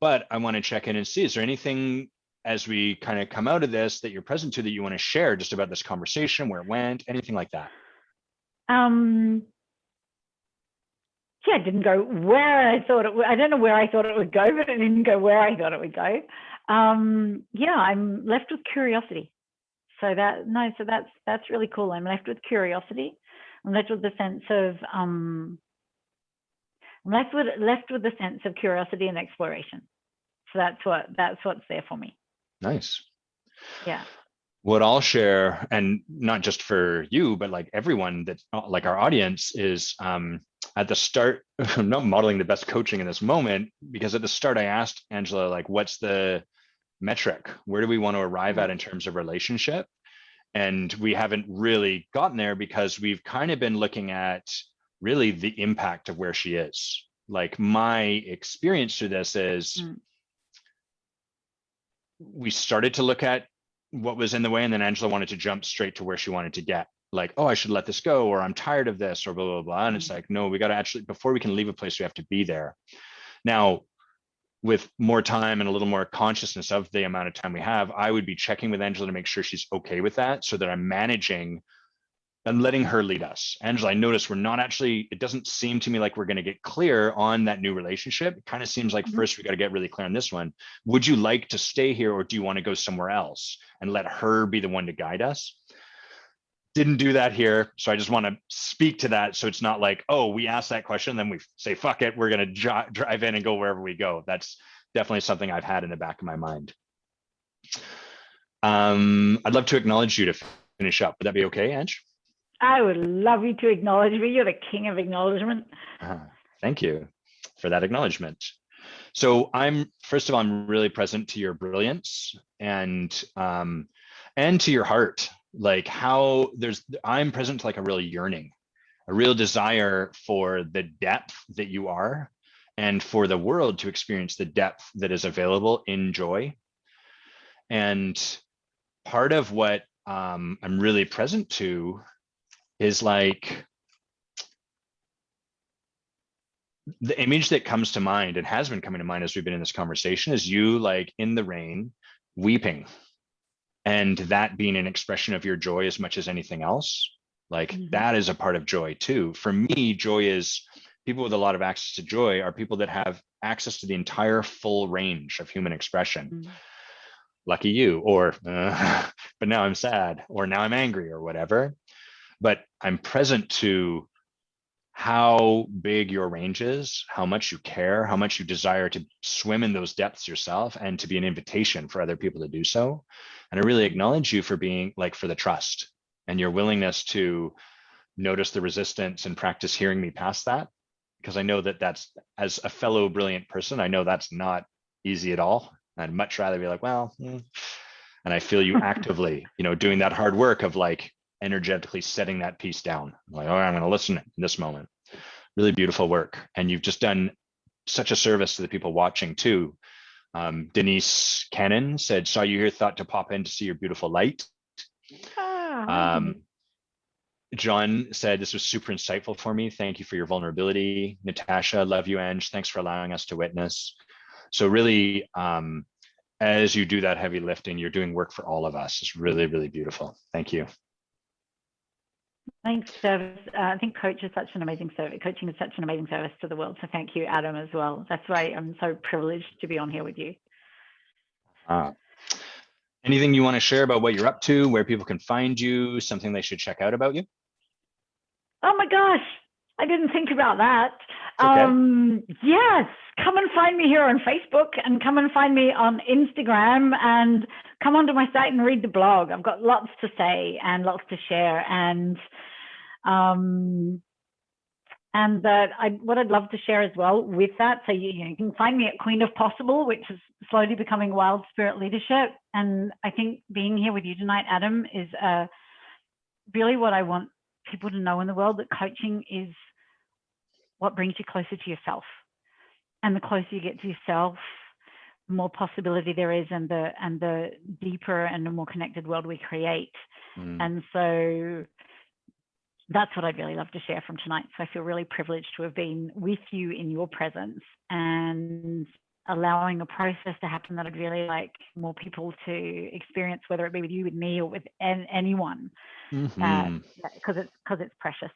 but I want to check in and see, is there anything as we kind of come out of this that you're present to that you want to share just about this conversation, where it went, anything like that? Yeah, it didn't go where I thought it would. I don't know where I thought it would go, but it didn't go where I thought it would go. Yeah, I'm left with curiosity. So that's really cool. I'm left with curiosity. I'm left with the sense of I'm left with the sense of curiosity and exploration. So that's what's there for me. Nice. Yeah. What I'll share, and not just for you, but like everyone that like our audience, is at the start, I'm not modeling the best coaching in this moment, because at the start I asked Angela, like, what's the metric? Where do we want to arrive at in terms of relationship? And we haven't really gotten there because we've kind of been looking at really the impact of where she is. Like my experience through this is we started to look at what was in the way, and then Angela wanted to jump straight to where she wanted to get. Like, oh, I should let this go, or I'm tired of this, or blah, blah, blah. And it's like, no, we got to actually, before we can leave a place, we have to be there. Now, with more time and a little more consciousness of the amount of time we have, I would be checking with Angela to make sure she's okay with that, so that I'm managing and letting her lead us. Angela, I noticed we're not actually, it doesn't seem to me like we're going to get clear on that new relationship. It kind of seems like first we got to get really clear on this one. Would you like to stay here, or do you want to go somewhere else, and let her be the one to guide us? Didn't do that here. So I just want to speak to that. So it's not like, oh, we ask that question, then we say, fuck it, we're going to drive in and go wherever we go. That's definitely something I've had in the back of my mind. I'd love to acknowledge you to finish up. Would that be okay, Ange? I would love you to acknowledge me. You're the king of acknowledgement. Thank you for that acknowledgement. So first of all, I'm really present to your brilliance and to your heart. Like how I'm present to like a real yearning, a real desire for the depth that you are, and for the world to experience the depth that is available in joy. And part of what I'm really present to is like the image that comes to mind and has been coming to mind as we've been in this conversation is you like in the rain weeping, and that being an expression of your joy as much as anything else. Like that is a part of joy too. For me, joy is people with a lot of access to joy are people that have access to the entire full range of human expression. Lucky you, or but now I'm sad, or now I'm angry, or whatever. But I'm present to how big your range is, how much you care, how much you desire to swim in those depths yourself, and to be an invitation for other people to do so. And I really acknowledge you for being like, for the trust and your willingness to notice the resistance and practice hearing me past that. Because I know that that's, as a fellow brilliant person, I know that's not easy at all. I'd much rather be like, well, and I feel you actively, doing that hard work of like, energetically setting that piece down. Like, all right, I'm going to listen in this moment. Really beautiful work. And you've just done such a service to the people watching too. Denise Cannon said, saw you here, thought to pop in to see your beautiful light. John said, this was super insightful for me. Thank you for your vulnerability. Natasha, love you, Ange. Thanks for allowing us to witness. So really, as you do that heavy lifting, you're doing work for all of us. It's really, really beautiful. Thank you. Thanks, Service. I think coaching is such an amazing service to the world. So thank you, Adam, as well. That's why I'm so privileged to be on here with you. Anything you want to share about what you're up to, where people can find you, something they should check out about you? Oh my gosh, I didn't think about that. Okay. Yes, come and find me here on Facebook, and come and find me on Instagram, and come onto my site and read the blog. I've got lots to say and lots to share. And And that what I'd love to share as well with that, so you can find me at Queen of Possible, which is slowly becoming Wild Spirit Leadership. And I think being here with you tonight, Adam, is really what I want people to know in the world, that coaching is what brings you closer to yourself. And the closer you get to yourself, the more possibility there is, and the deeper and the more connected world we create. And so that's what I'd really love to share from tonight. So I feel really privileged to have been with you in your presence and allowing a process to happen that I'd really like more people to experience, whether it be with you, with me, or with anyone, because it's precious.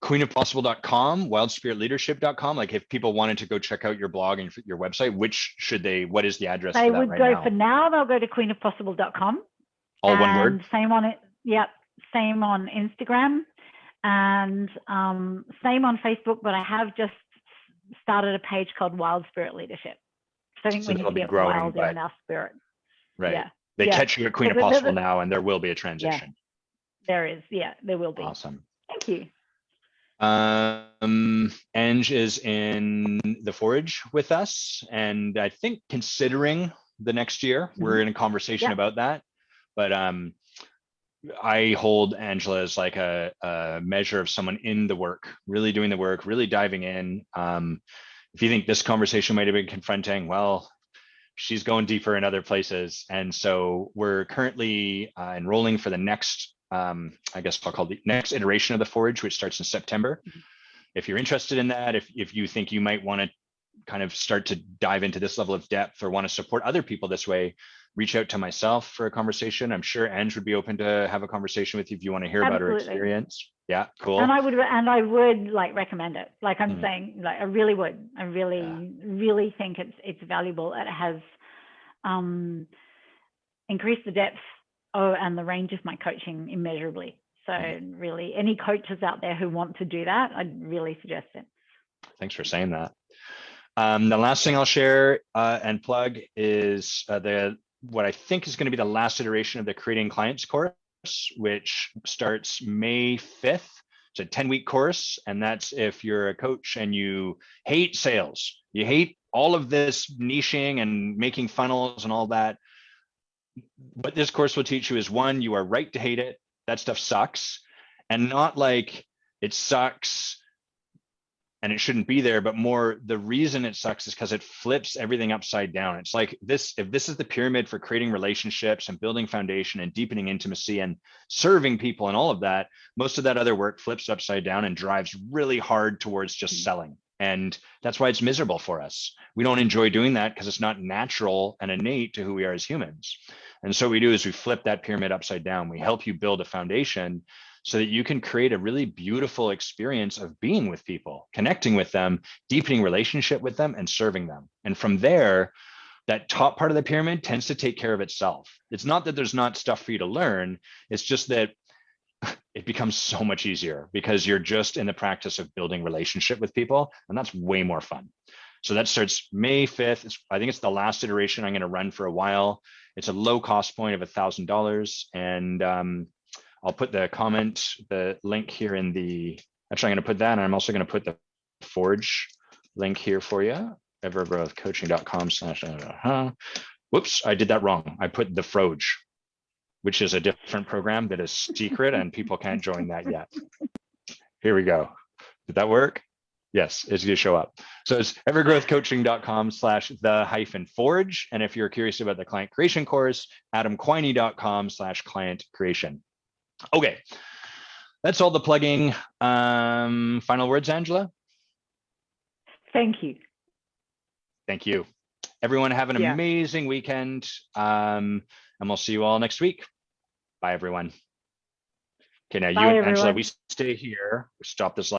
Queenofpossible.com, wildspiritleadership.com. Like, if people wanted to go check out your blog and your website, what is the address They for that would right go now? For now, they'll go to queenofpossible.com. All one word? Same on it. Yep. Same on Instagram, and same on Facebook, but I have just started a page called Wild Spirit Leadership. So I think we need to get wild in our spirit. Right. Yeah. They catch you at Queen of Possible now, and there will be a transition. Yeah, there is. Yeah, there will be. Awesome. Thank you. Ange is in the Forge with us, and I think considering the next year, we're in a conversation about that. But I hold Angela as like a measure of someone in the work, really doing the work, really diving in. If you think this conversation might have been confronting, well, she's going deeper in other places. And so we're currently enrolling for the next, I guess I'll call the next iteration of the Forge, which starts in September. If you're interested in that, if you think you might want to kind of start to dive into this level of depth or want to support other people this way, reach out to myself for a conversation. I'm sure Ange would be open to have a conversation with you if you want to hear about her experience. Yeah, cool. And I would like recommend it. Like I'm saying, like I really would. I really think it's valuable. It has increased the depth and the range of my coaching immeasurably. So really, any coaches out there who want to do that, I'd really suggest it. Thanks for saying that. The last thing I'll share and plug is what I think is going to be the last iteration of the Creating Clients course, which starts May 5th. It's a 10-week course, and that's if you're a coach and you hate sales, you hate all of this niching and making funnels and all that. What this course will teach you is, one, you are right to hate it. That stuff sucks, and not like it sucks and it shouldn't be there, but more the reason it sucks is because it flips everything upside down. It's like this, if this is the pyramid for creating relationships and building foundation and deepening intimacy and serving people and all of that, most of that other work flips upside down and drives really hard towards just selling. And that's why it's miserable for us. We don't enjoy doing that because it's not natural and innate to who we are as humans. And so what we do is we flip that pyramid upside down. We help you build a foundation so that you can create a really beautiful experience of being with people, connecting with them, deepening relationship with them, and serving them. And from there, that top part of the pyramid tends to take care of itself. It's not that there's not stuff for you to learn. It's just that it becomes so much easier because you're just in the practice of building relationship with people, and that's way more fun. So that starts May 5th. I think it's the last iteration I'm going to run for a while. It's a low cost point of $1,000. And I'll put the link here in the, actually I'm going to put that, and I'm also going to put the Forge link here for you, evergrowthcoaching.com/. Whoops, I did that wrong. I put the Froge, which is a different program that is secret and people can't join that yet. Here we go. Did that work? Yes, it's going to show up. So it's evergrowthcoaching.com/the-forge. And if you're curious about the client creation course, adamquiney.com/client creation. Okay, that's all the plugging. Final words, Angela? Thank you. Thank you. Everyone have an amazing weekend. And we'll see you all next week. Bye, everyone. Okay, now you and Angela, we stay here. Stop this live.